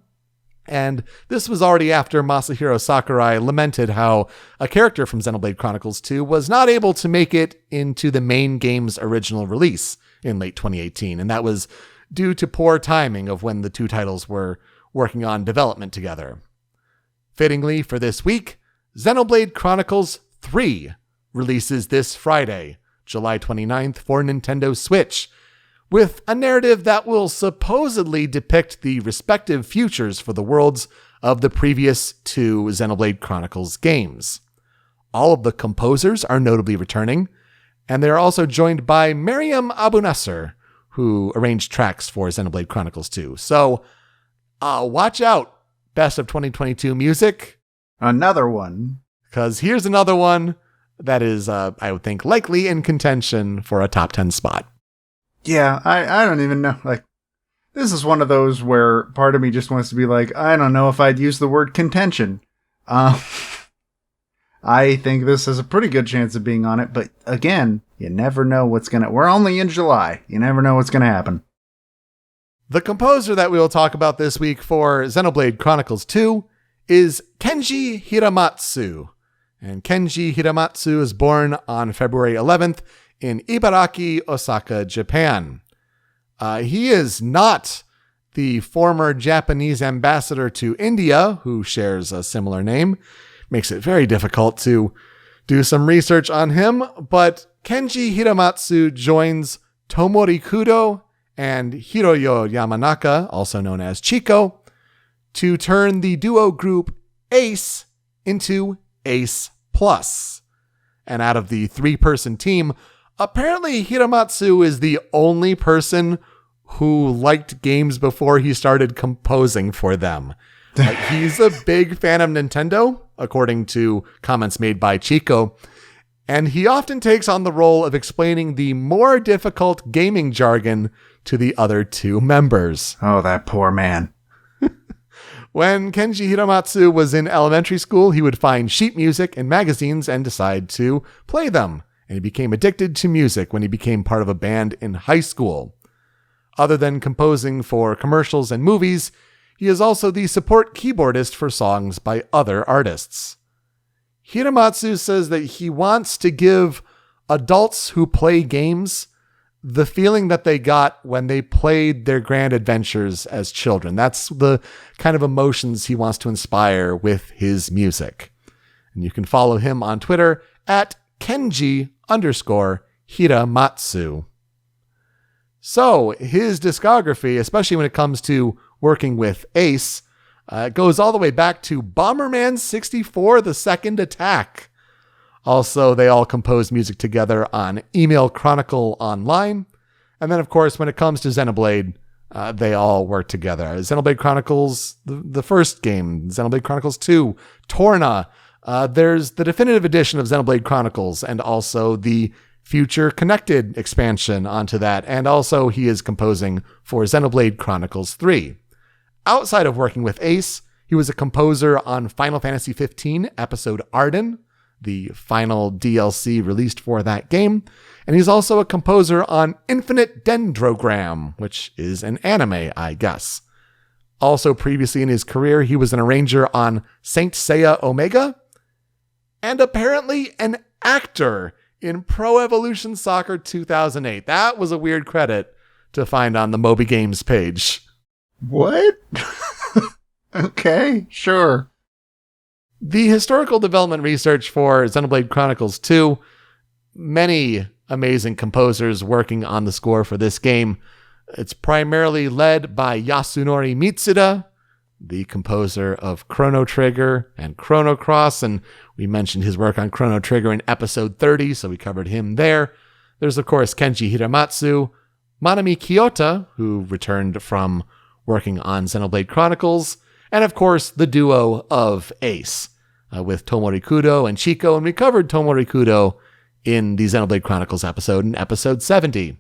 And this was already after Masahiro Sakurai lamented how a character from Xenoblade Chronicles 2 was not able to make it into the main game's original release in late 2018, and that was due to poor timing of when the two titles were working on development together. Fittingly for this week, Xenoblade Chronicles 3 releases this Friday, July 29th for Nintendo Switch, with a narrative that will supposedly depict the respective futures for the worlds of the previous two Xenoblade Chronicles games. All of the composers are notably returning, and they are also joined by Miriam Abu-Nasser, who arranged tracks for Xenoblade Chronicles 2. So, watch out, Best of 2022 music. Another one. Because here's another one that is, I would think, likely in contention for a top 10 spot. Yeah, I don't even know. Like, this is one of those where part of me just wants to be like, I don't know if I'd use the word contention. I think this has a pretty good chance of being on it, but again, you never know what's gonna... We're only in July. You never know what's gonna happen. The composer that we will talk about this week for Xenoblade Chronicles 2 is Kenji Hiramatsu. And Kenji Hiramatsu was born on February 11th in Ibaraki, Osaka, Japan. He is not the former Japanese ambassador to India, who shares a similar name. Makes it very difficult to do some research on him, but Kenji Hiramatsu joins Tomori Kudo and Hiroyo Yamanaka, also known as Chico, to turn the duo group Ace into Ace Plus. And out of the three-person team, apparently Hiramatsu is the only person who liked games before he started composing for them. He's a big fan of Nintendo, according to comments made by Chico, and he often takes on the role of explaining the more difficult gaming jargon to the other two members. Oh, that poor man. When Kenji Hiramatsu was in elementary school, he would find sheet music in magazines and decide to play them, and he became addicted to music when he became part of a band in high school. Other than composing for commercials and movies, he is also the support keyboardist for songs by other artists. Hiramatsu says that he wants to give adults who play games the feeling that they got when they played their grand adventures as children. That's the kind of emotions he wants to inspire with his music. And you can follow him on Twitter at Kenji_Hiramatsu. So his discography, especially when it comes to working with Ace, goes all the way back to Bomberman 64, The Second Attack. Also, they all composed music together on Email Chronicle Online. And then, of course, when it comes to Xenoblade, they all work together. Xenoblade Chronicles, the first game, Xenoblade Chronicles 2, Torna. There's the definitive edition of Xenoblade Chronicles and also the future connected expansion onto that. And also he is composing for Xenoblade Chronicles 3. Outside of working with Ace, he was a composer on Final Fantasy XV episode Arden, the final DLC released for that game. And he's also a composer on Infinite Dendrogram, which is an anime, I guess. Also previously in his career, he was an arranger on Saint Seiya Omega, and apparently an actor in Pro Evolution Soccer 2008. That was a weird credit to find on the Moby Games page. What? Okay, sure. The historical development research for Xenoblade Chronicles 2, many amazing composers working on the score for this game. It's primarily led by Yasunori Mitsuda, the composer of Chrono Trigger and Chrono Cross, and we mentioned his work on Chrono Trigger in episode 30, so we covered him there. There's, of course, Kenji Hiramatsu, Manami Kiyota, who returned from working on Xenoblade Chronicles, and, of course, the duo of Ace, with Tomori Kudo and Chico, and we covered Tomori Kudo in the Xenoblade Chronicles episode in episode 70.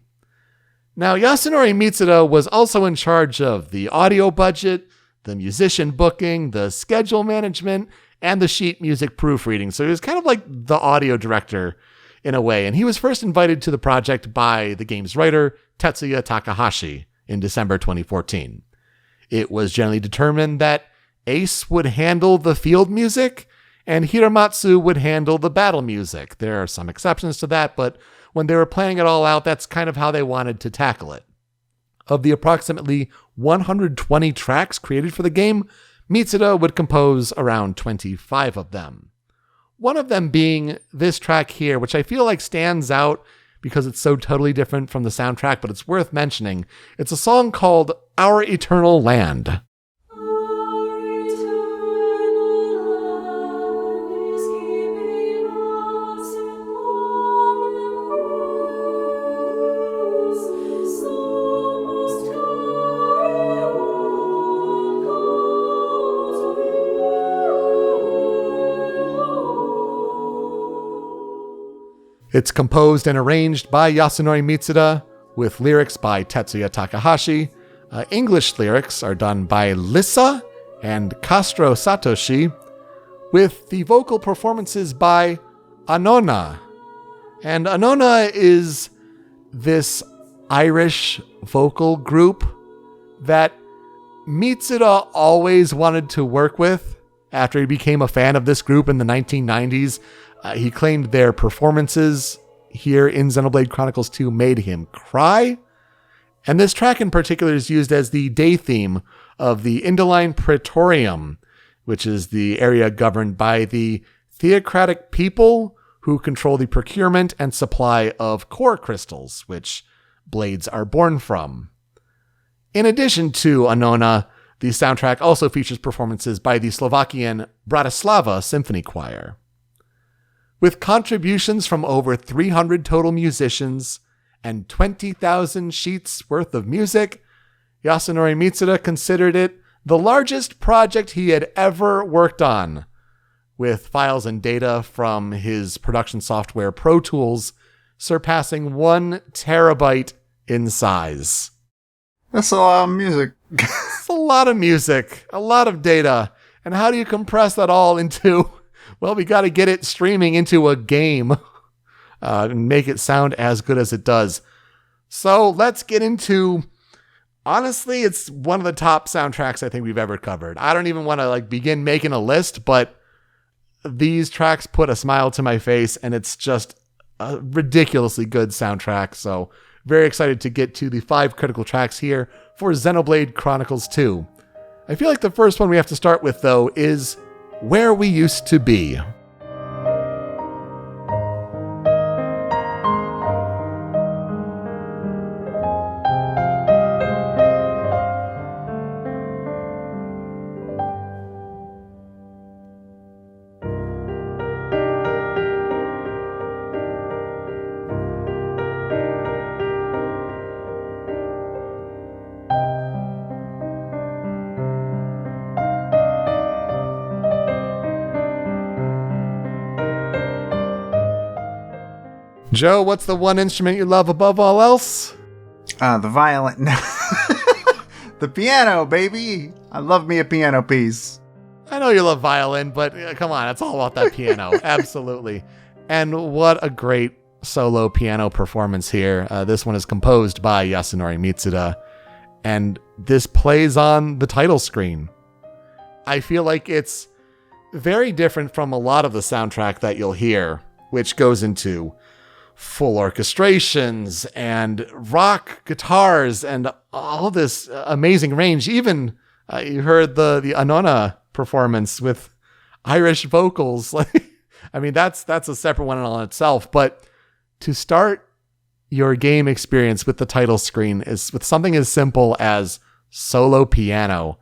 Now, Yasunori Mitsuda was also in charge of the audio budget, the musician booking, the schedule management, and the sheet music proofreading. So he was kind of like the audio director in a way. And he was first invited to the project by the game's writer, Tetsuya Takahashi, in December 2014. It was generally determined that Ace would handle the field music and Hiramatsu would handle the battle music. There are some exceptions to that, but when they were playing it all out, that's kind of how they wanted to tackle it. Of the approximately 120 tracks created for the game, Mitsuda would compose around 25 of them. One of them being this track here, which I feel like stands out because it's so totally different from the soundtrack, but it's worth mentioning. It's a song called Our Eternal Land. It's composed and arranged by Yasunori Mitsuda, with lyrics by Tetsuya Takahashi. English lyrics are done by Lissa and Castro Satoshi, with the vocal performances by Anona. And Anona is this Irish vocal group that Mitsuda always wanted to work with after he became a fan of this group in the 1990s. He claimed their performances here in Xenoblade Chronicles 2 made him cry. And this track in particular is used as the day theme of the Indoline Praetorium, which is the area governed by the theocratic people who control the procurement and supply of core crystals, which blades are born from. In addition to Anona, the soundtrack also features performances by the Slovakian Bratislava Symphony Choir. With contributions from over 300 total musicians and 20,000 sheets worth of music, Yasunori Mitsuda considered it the largest project he had ever worked on, with files and data from his production software Pro Tools surpassing 1 terabyte in size. That's a lot of music. It's a lot of music, a lot of data. And how do you compress that all into... Well, we got to get it streaming into a game and make it sound as good as it does. So let's get into honestly, it's one of the top soundtracks I think we've ever covered. I don't even want to like begin making a list, but these tracks put a smile to my face, and it's just a ridiculously good soundtrack. So very excited to get to the 5 critical tracks here for Xenoblade Chronicles 2. I feel like the first one we have to start with, though, is Where We Used to Be. Joe, what's the one instrument you love above all else? The violin. The piano, baby. I love me a piano piece. I know you love violin, but come on, it's all about that piano. Absolutely. And what a great solo piano performance here. This one is composed by Yasunori Mitsuda, and this plays on the title screen. I feel like it's very different from a lot of the soundtrack that you'll hear, which goes into full orchestrations and rock guitars and all this amazing range. Even you heard the Anona performance with Irish vocals. I mean, that's a separate one in all itself. But to start your game experience with the title screen is with something as simple as solo piano,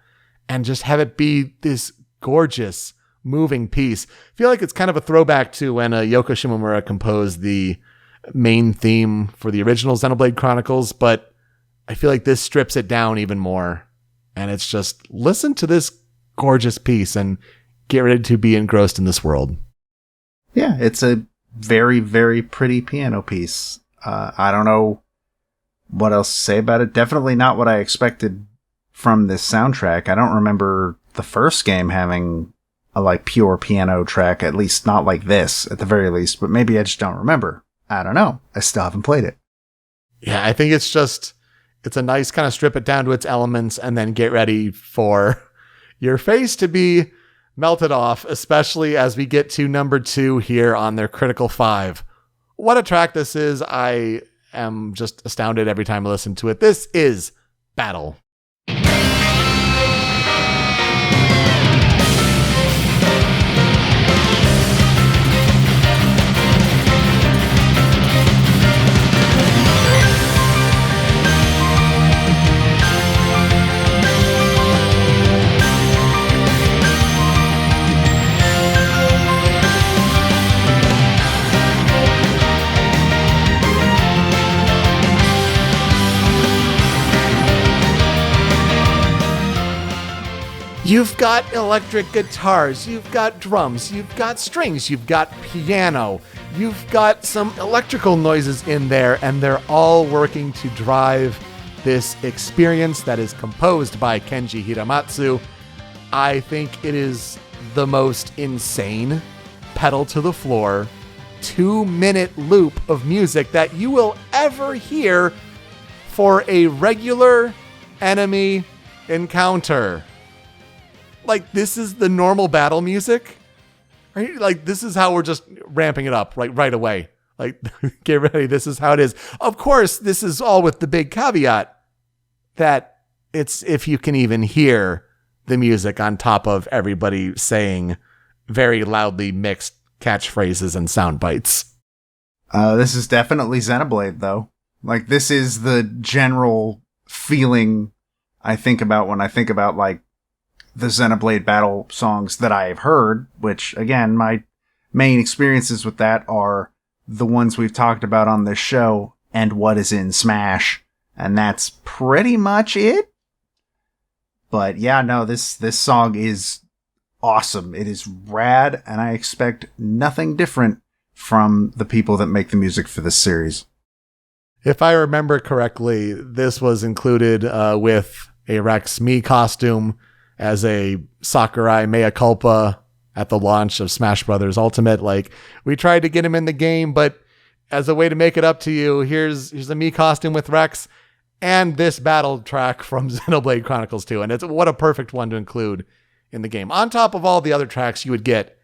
and just have it be this gorgeous moving piece. I feel like it's kind of a throwback to when Yoko Shimomura composed the main theme for the original Xenoblade Chronicles, but I feel like this strips it down even more. And it's just, listen to this gorgeous piece and get ready to be engrossed in this world. Yeah, it's a very, very pretty piano piece. I don't know what else to say about it. Definitely not what I expected from this soundtrack. I don't remember the first game having a like pure piano track, at least not like this, at the very least, but maybe I just don't remember. I don't know. I still haven't played it. Yeah, I think it's a nice kind of strip it down to its elements and then get ready for your face to be melted off, especially as we get to number 2 here on their Critical 5. What a track this is. I am just astounded every time I listen to it. This is Battle. You've got electric guitars, you've got drums, you've got strings, you've got piano, you've got some electrical noises in there, and they're all working to drive this experience that is composed by Kenji Hiramatsu. I think it is the most insane, pedal to the floor, 2-minute loop of music that you will ever hear for a regular enemy encounter. Like, this is the normal battle music, right? Like, this is how we're just ramping it up right away. Like, get ready. This is how it is. Of course, this is all with the big caveat that it's if you can even hear the music on top of everybody saying very loudly mixed catchphrases and sound bites. This is definitely Xenoblade, though. Like, this is the general feeling I think about when I think about, like, the Xenoblade battle songs that I've heard, which, again, my main experiences with that are the ones we've talked about on this show and what is in Smash. And that's pretty much it. But yeah, no, this song is awesome. It is rad, and I expect nothing different from the people that make the music for this series. If I remember correctly, this was included with a Rex Mii costume as a Sakurai mea culpa at the launch of Smash Bros. Ultimate. Like, we tried to get him in the game, but as a way to make it up to you, here's a Mii costume with Rex. and this battle track from Xenoblade Chronicles 2. And what a perfect one to include in the game. On top of all the other tracks you would get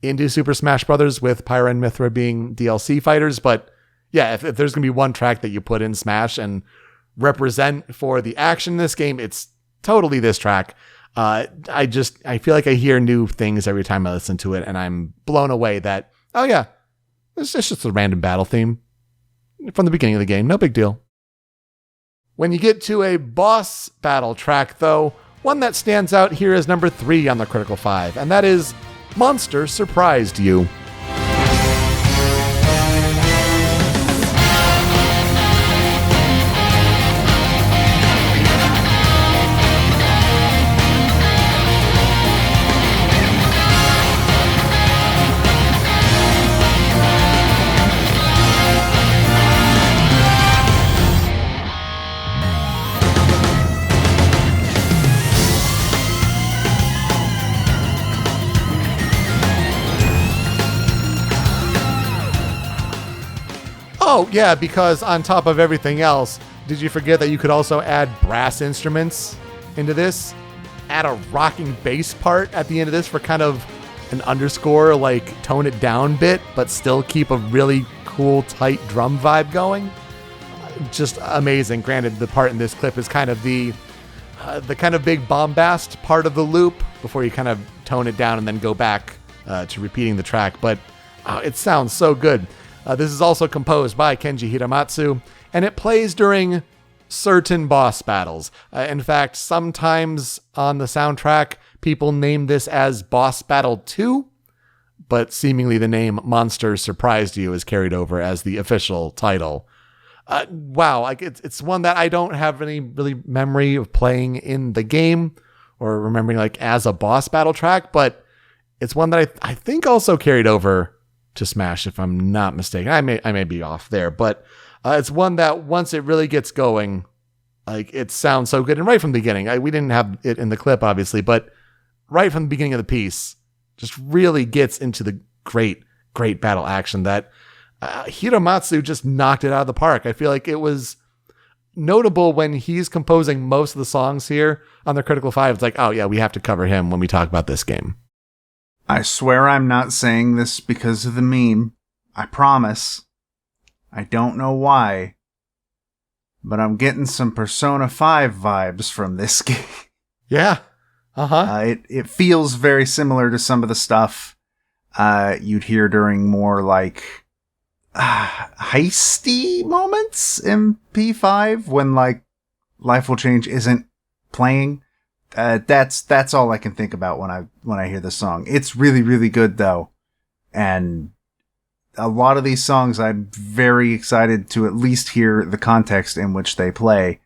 into Super Smash Bros. With Pyra and Mithra being DLC fighters. But yeah, if there's going to be one track that you put in Smash and represent for the action in this game, it's totally this track. I feel like I hear new things every time I listen to it, and I'm blown away that, oh yeah, it's just a random battle theme from the beginning of the game. No big deal. When you get to a boss battle track, though, one that stands out here is number 3 on the Critical 5, and that is Monster Surprised You. Oh, yeah, because on top of everything else, did you forget that you could also add brass instruments into this? Add a rocking bass part at the end of this for kind of an underscore, like tone it down bit, but still keep a really cool, tight drum vibe going. Just amazing. Granted, the part in this clip is kind of the kind of big bombast part of the loop before you kind of tone it down and then go back to repeating the track, but it sounds so good. This is also composed by Kenji Hiramatsu, and it plays during certain boss battles. In fact, sometimes on the soundtrack, people name this as Boss Battle 2, but seemingly the name Monster Surprised You is carried over as the official title. Wow, like it's one that I don't have any really memory of playing in the game or remembering like as a boss battle track, but it's one that I think also carried over to Smash, if I'm not mistaken. I may be off there, but it's one that once it really gets going, like it sounds so good. And right from the beginning, we didn't have it in the clip, obviously, but right from the beginning of the piece, just really gets into the great battle action that Hiramatsu just knocked it out of the park. I feel like it was notable when he's composing most of the songs here on the Critical 5. It's like, oh yeah, we have to cover him when we talk about this game. I swear I'm not saying this because of the meme. I promise. I don't know why, but I'm getting some Persona 5 vibes from this game. Yeah. Uh-huh. It feels very similar to some of the stuff you'd hear during more like heisty moments in P5 when like Life Will Change isn't playing. That's all I can think about when I hear the song. It's really, really good though. And a lot of these songs I'm very excited to at least hear the context in which they play,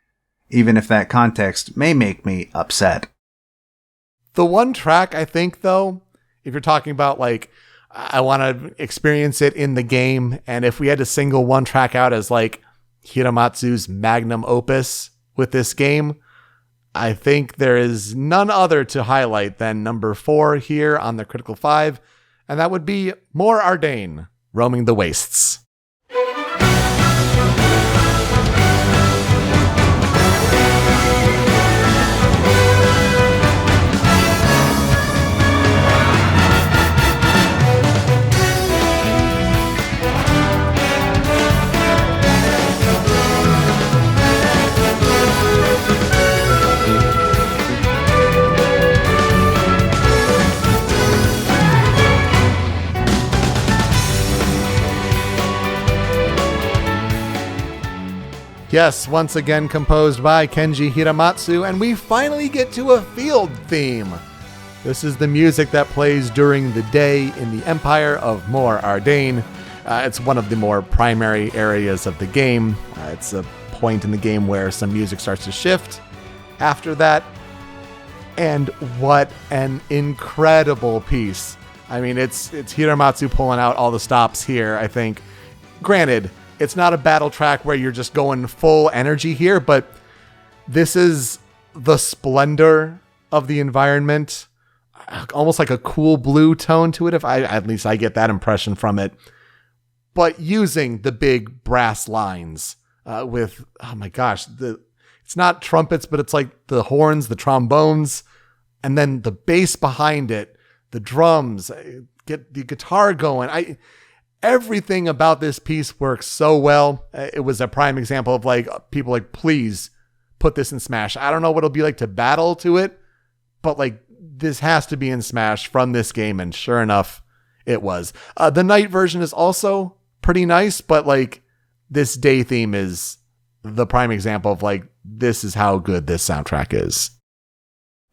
even if that context may make me upset. The one track I think though, if you're talking about like, I want to experience it in the game, and if we had to single one track out as like Hiramatsu's magnum opus with this game, I think there is none other to highlight than number 4 here on the Critical 5, and that would be More Ardain, Roaming the Wastes. Yes, once again composed by Kenji Hiramatsu, and we finally get to a field theme. This is the music that plays during the day in the Empire of More Ardain. It's one of the more primary areas of the game. It's a point in the game where some music starts to shift after that. And what an incredible piece. I mean, it's Hiramatsu pulling out all the stops here, I think. Granted, it's not a battle track where you're just going full energy here, but this is the splendor of the environment. Almost like a cool blue tone to it, at least I get that impression from it. But using the big brass lines with, oh my gosh, it's not trumpets, but it's like the horns, the trombones, and then the bass behind it, the drums, get the guitar going. Everything about this piece works so well. It was a prime example of like people like, please put this in Smash. I don't know what it'll be like to battle to it, but like this has to be in Smash from this game. And sure enough, it was. The night version is also pretty nice, but like this day theme is the prime example of like, this is how good this soundtrack is.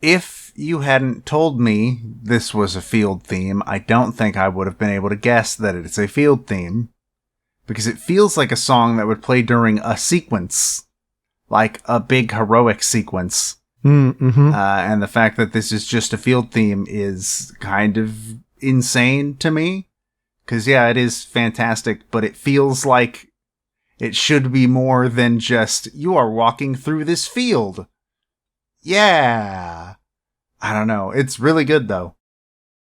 If you hadn't told me this was a field theme, I don't think I would have been able to guess that it's a field theme, because it feels like a song that would play during a sequence, like a big heroic sequence. Mm-hmm. And the fact that this is just a field theme is kind of insane to me, because yeah, it is fantastic, but it feels like it should be more than just, you are walking through this field. Yeah. I don't know. It's really good, though.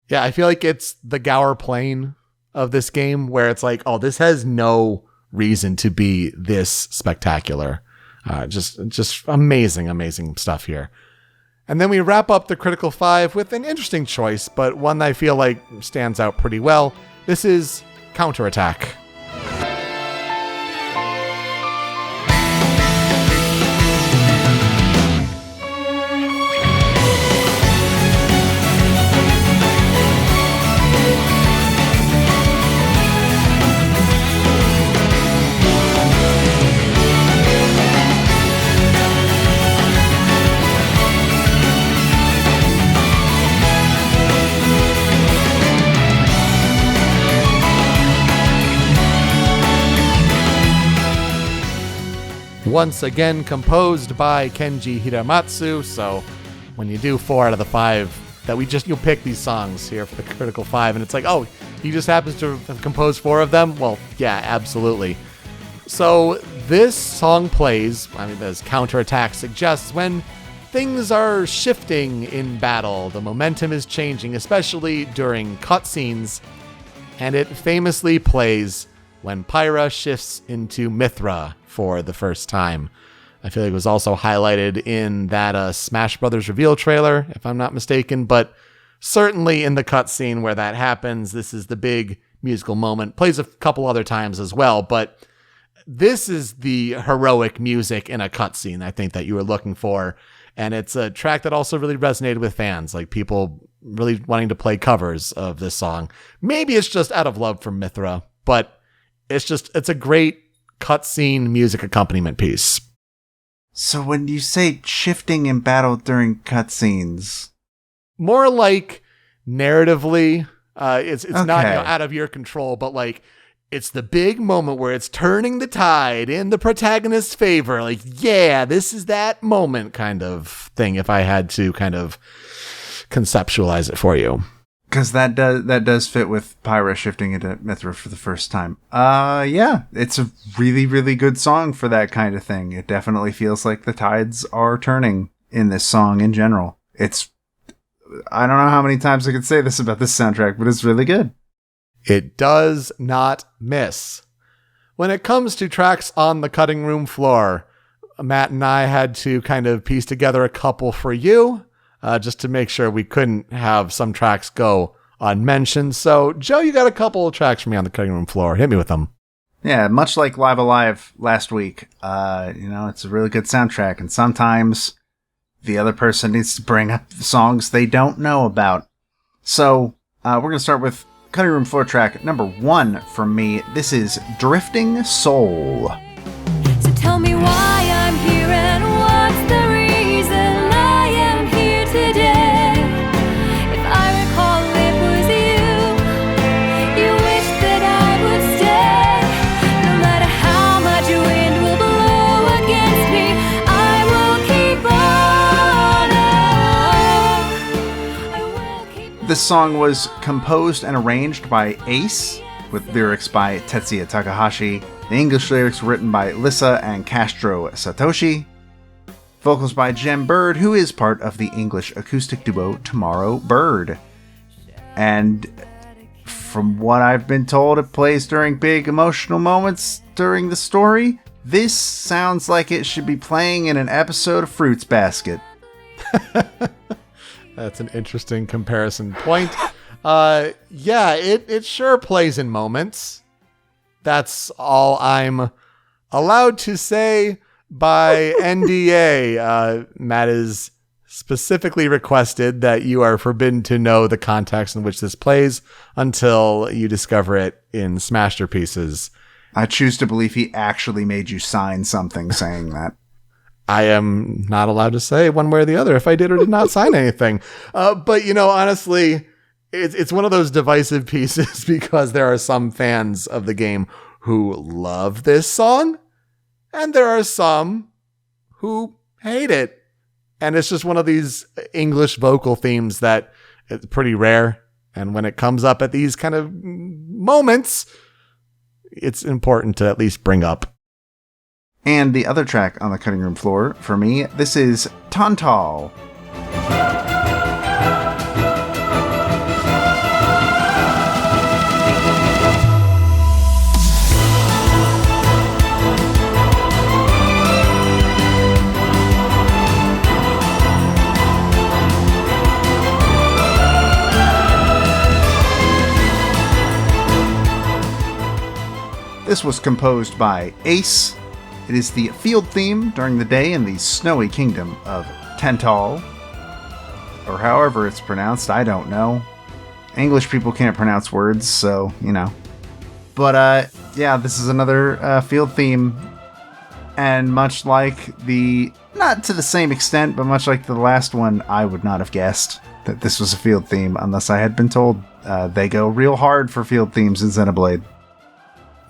Yeah, I feel like it's the Gower plane of this game where it's like, oh, this has no reason to be this spectacular. Just amazing, amazing stuff here. And then we wrap up the Critical 5 with an interesting choice, but one that I feel like stands out pretty well. This is Counterattack. Once again composed by Kenji Hiramatsu, so when you do 4 out of the 5 that you'll pick these songs here for the Critical 5, and it's like, oh, he just happens to have composed 4 of them? Well, yeah, absolutely. So this song plays, as Counterattack suggests, when things are shifting in battle, the momentum is changing, especially during cutscenes, and it famously plays when Pyra shifts into Mithra for the first time. I feel like it was also highlighted in that Smash Brothers reveal trailer, if I'm not mistaken, but certainly in the cutscene where that happens, this is the big musical moment. Plays a couple other times as well, but this is the heroic music in a cutscene, I think, that you were looking for. And it's a track that also really resonated with fans, like people really wanting to play covers of this song. Maybe it's just out of love for Mithra, but it's a great cutscene music accompaniment piece. So when you say shifting in battle during cutscenes, more like narratively, it's Okay. not out of your control, but like it's the big moment where it's turning the tide in the protagonist's favor. Like, yeah, this is that moment kind of thing. If I had to kind of conceptualize it for you. because that does fit with Pyra shifting into Mithra for the first time. Yeah, it's a really, really good song for that kind of thing. It definitely feels like the tides are turning in this song in general. I don't know how many times I could say this about this soundtrack, but it's really good. It does not miss. When it comes to tracks on the cutting room floor, Matt and I had to kind of piece together a couple for you. Just to make sure we couldn't have some tracks go unmentioned. So, Joe, you got a couple of tracks for me on the cutting room floor. Hit me with them. Yeah, much like Live Alive last week, it's a really good soundtrack, and sometimes the other person needs to bring up songs they don't know about. So, we're going to start with cutting room floor track number 1 from me. This is Drifting Soul. So tell me why I'm here and what's the reason I am here today. If I recall, it was you wished that I would stay. No matter how much wind will blow against me, I will keep on. This song was composed and arranged by Ace, with lyrics by Tetsuya Takahashi. The English lyrics were written by Lissa and Castro Satoshi. Vocals by Jem Bird, who is part of the English acoustic duo Tomorrow Bird. And from what I've been told, it plays during big emotional moments during the story. This sounds like it should be playing in an episode of Fruits Basket. That's an interesting comparison point. Yeah, it sure plays in moments. That's all I'm allowed to say by NDA. Matt is specifically requested that you are forbidden to know the context in which this plays until you discover it in Smasterpieces. I choose to believe he actually made you sign something saying that. I am not allowed to say one way or the other if I did or did not sign anything. But, honestly, it's one of those divisive pieces because there are some fans of the game who love this song, and there are some who hate it. And it's just one of these English vocal themes that it's pretty rare. And when it comes up at these kind of moments, it's important to at least bring up. And the other track on the cutting room floor, for me, this is Tantal. This was composed by Ace. It is the field theme during the day in the snowy kingdom of Tantal. Or however it's pronounced, I don't know. English people can't pronounce words, so, But, yeah, this is another field theme. And much like not to the same extent, but much like the last one, I would not have guessed that this was a field theme unless I had been told. They go real hard for field themes in Xenoblade.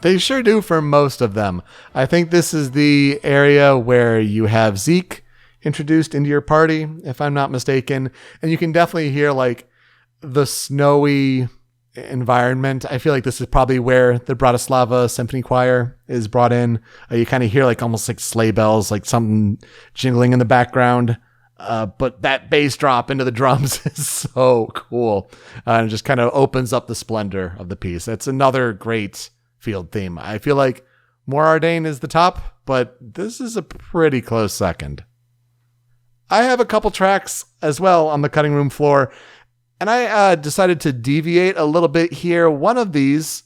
They sure do for most of them. I think this is the area where you have Zeke introduced into your party, if I'm not mistaken. And you can definitely hear the snowy environment. I feel like this is probably where the Bratislava Symphony Choir is brought in. You kind of hear almost like sleigh bells, like something jingling in the background. But that bass drop into the drums is so cool. And it just kind of opens up the splendor of the piece. It's another great field theme. I feel like More Ardain is the top, but this is a pretty close second. I have a couple tracks as well on the cutting room floor, and I decided to deviate a little bit here. One of these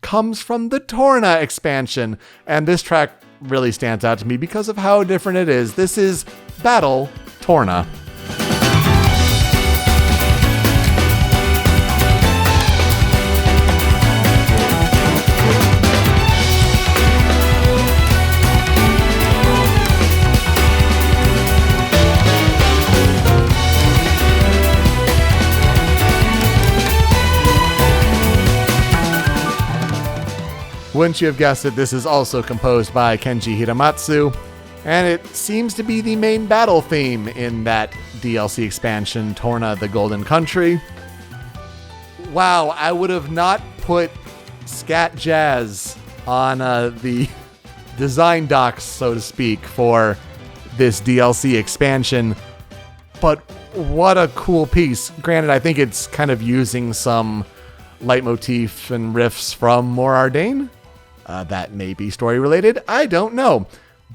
comes from the Torna expansion, and this track really stands out to me because of how different it is. This is Battle Torna. Wouldn't you have guessed it, this is also composed by Kenji Hiramatsu, and it seems to be the main battle theme in that DLC expansion, Torna the Golden Country. Wow, I would have not put scat jazz on the design docs, so to speak, for this DLC expansion, but what a cool piece. Granted, I think it's kind of using some leitmotif and riffs from More Ardain. That may be story related. I don't know.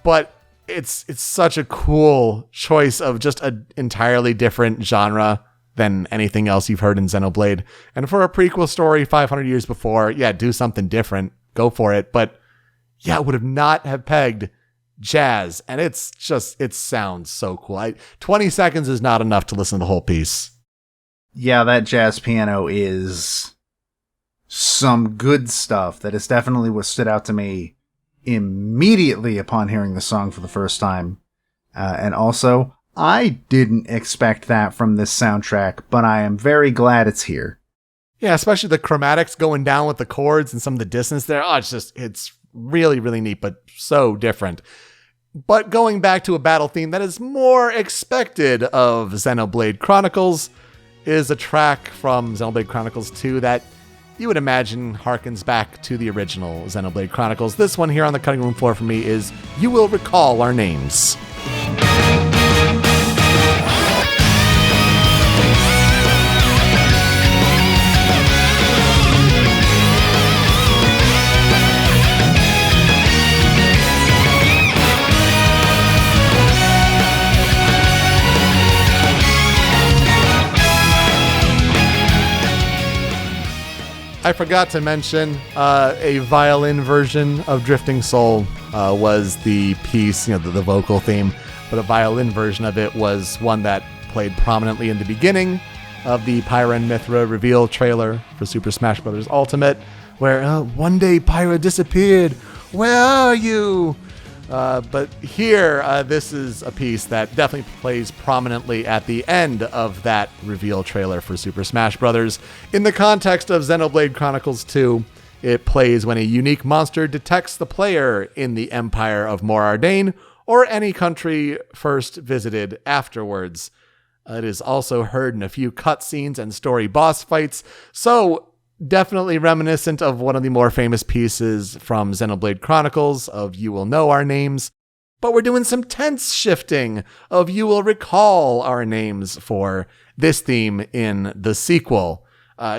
But it's such a cool choice of just an entirely different genre than anything else you've heard in Xenoblade. And for a prequel story 500 years before, yeah, do something different. Go for it. But yeah, I would have not have pegged jazz. And it sounds so cool. 20 seconds is not enough to listen to the whole piece. Yeah, that jazz piano is some good stuff. That is definitely what stood out to me immediately upon hearing the song for the first time. And also, I didn't expect that from this soundtrack, but I am very glad it's here. Yeah, especially the chromatics going down with the chords and some of the dissonance there. Oh, it's really, really neat, but so different. But going back to a battle theme that is more expected of Xenoblade Chronicles is a track from Xenoblade Chronicles 2 that you would imagine harkens back to the original Xenoblade Chronicles. This one here on the cutting room floor for me is You Will Recall Our Names. I forgot to mention a violin version of Drifting Soul was the piece, the vocal theme, but a violin version of it was one that played prominently in the beginning of the Pyra and Mythra reveal trailer for Super Smash Bros. Ultimate, where one day Pyra disappeared. Where are you? But here, this is a piece that definitely plays prominently at the end of that reveal trailer for Super Smash Bros. In the context of Xenoblade Chronicles 2, it plays when a unique monster detects the player in the Empire of Morardain or any country first visited afterwards. It is also heard in a few cutscenes and story boss fights, so definitely reminiscent of one of the more famous pieces from Xenoblade Chronicles of You Will Know Our Names, but we're doing some tense shifting of You Will Recall Our Names for this theme in the sequel.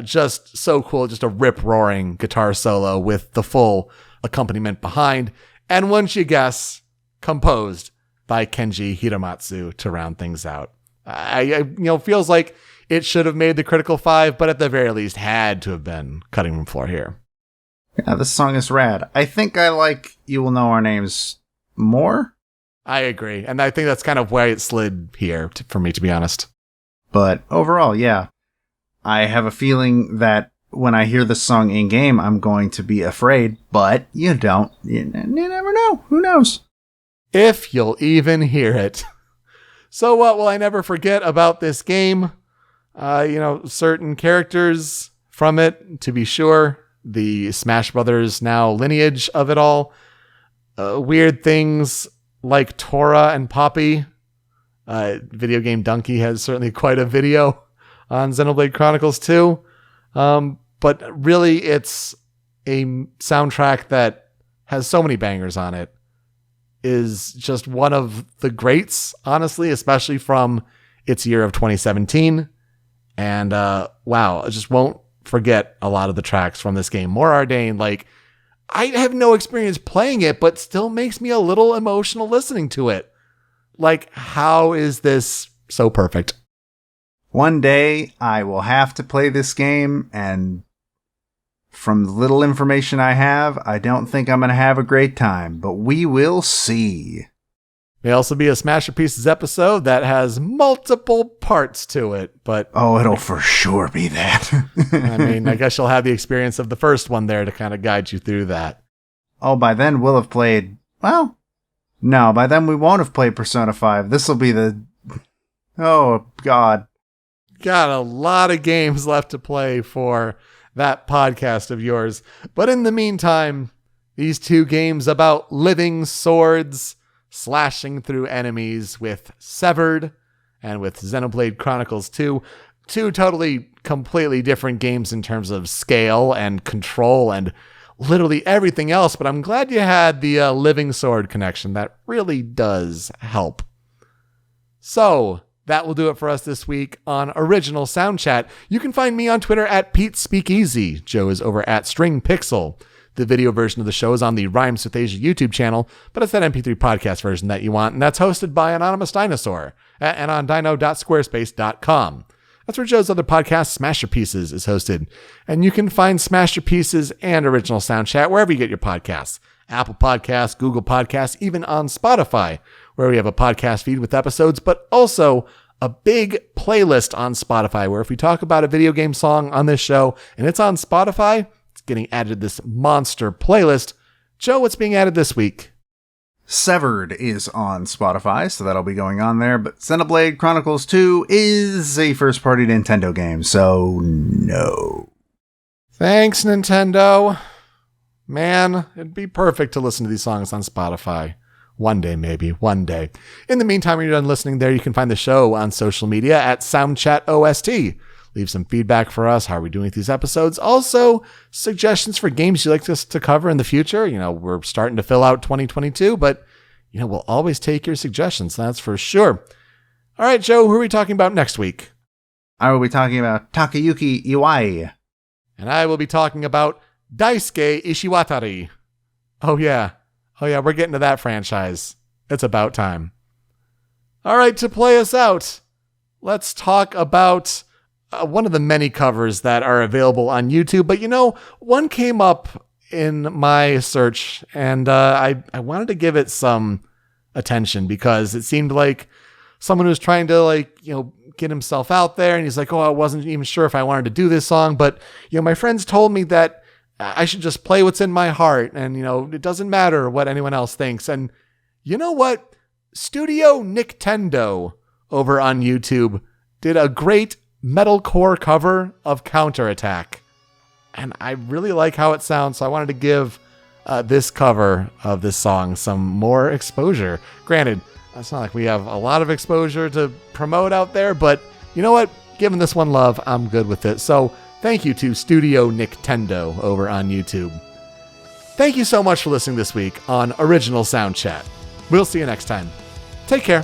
Just so cool, just a rip-roaring guitar solo with the full accompaniment behind, and once you guess, composed by Kenji Hiramatsu to round things out. Feels like it should have made the critical 5, but at the very least had to have been cutting room floor here. Yeah, this song is rad. I think I like You Will Know Our Names more. I agree. And I think that's kind of where it slid here, for me, to be honest. But overall, yeah. I have a feeling that when I hear this song in-game, I'm going to be afraid, but you don't. You never know. Who knows? If you'll even hear it. So what will I never forget about this game? Certain characters from it, to be sure. The Smash Brothers now lineage of it all. Weird things like Tora and Poppy. Video Game Donkey has certainly quite a video on Xenoblade Chronicles 2. But really, it's a soundtrack that has so many bangers on it. Is just one of the greats, honestly, especially from its year of 2017. And wow, I just won't forget a lot of the tracks from this game. Morardain, I have no experience playing it, but still makes me a little emotional listening to it. How is this so perfect? One day, I will have to play this game, and from the little information I have, I don't think I'm going to have a great time, but we will see. May also be a Smasher Pieces episode that has multiple parts to it, but... Oh, it'll for sure be that. I guess you'll have the experience of the first one there to kind of guide you through that. Oh, by then we'll have played... Well, no, by then we won't have played Persona 5. This'll be the... Oh, God. Got a lot of games left to play for that podcast of yours. But in the meantime, these two games about living swords slashing through enemies with Severed and with Xenoblade Chronicles 2, two totally completely different games in terms of scale and control and literally everything else. But I'm glad you had the living sword connection. That really does help. So that will do it for us this week on Original Soundchat. You can find me on Twitter at PeteSpeakEasy. Joe is over at StringPixel. The video version of the show is on the Rhymes with Asia YouTube channel, but it's that MP3 podcast version that you want, and that's hosted by Anonymous Dinosaur at anondino.squarespace.com. That's where Joe's other podcast, Smash Your Pieces, is hosted. And you can find Smash Your Pieces and Original Soundchat wherever you get your podcasts. Apple Podcasts, Google Podcasts, even on Spotify, where we have a podcast feed with episodes, but also a big playlist on Spotify, where if we talk about a video game song on this show and it's on Spotify, it's getting added to this monster playlist. Joe, what's being added this week? Severed is on Spotify, so that'll be going on there, but Xenoblade Chronicles 2 is a first-party Nintendo game, so no. Thanks, Nintendo. Man, it'd be perfect to listen to these songs on Spotify. One day, maybe. One day. In the meantime, when you're done listening there, you can find the show on social media at Soundchat OST. Leave some feedback for us. How are we doing with these episodes? Also, suggestions for games you'd like us to cover in the future. We're starting to fill out 2022, but, we'll always take your suggestions. That's for sure. All right, Joe, who are we talking about next week? I will be talking about Takayuki Iwai. And I will be talking about Daisuke Ishiwatari. Oh, yeah, we're getting to that franchise. It's about time. All right, to play us out, let's talk about one of the many covers that are available on YouTube. But one came up in my search, and I wanted to give it some attention because it seemed like someone who was trying to get himself out there, and he's like, oh, I wasn't even sure if I wanted to do this song, but my friends told me that I should just play what's in my heart, and it doesn't matter what anyone else thinks. And you know what? Studio Nintendo over on YouTube did a great metalcore cover of Counterattack, and I really like how it sounds, so I wanted to give this cover of this song some more exposure. Granted, it's not like we have a lot of exposure to promote out there, but you know what? Giving this one love, I'm good with it. So thank you to Studio Nintendo over on YouTube. Thank you so much for listening this week on Original Sound Chat. We'll see you next time. Take care.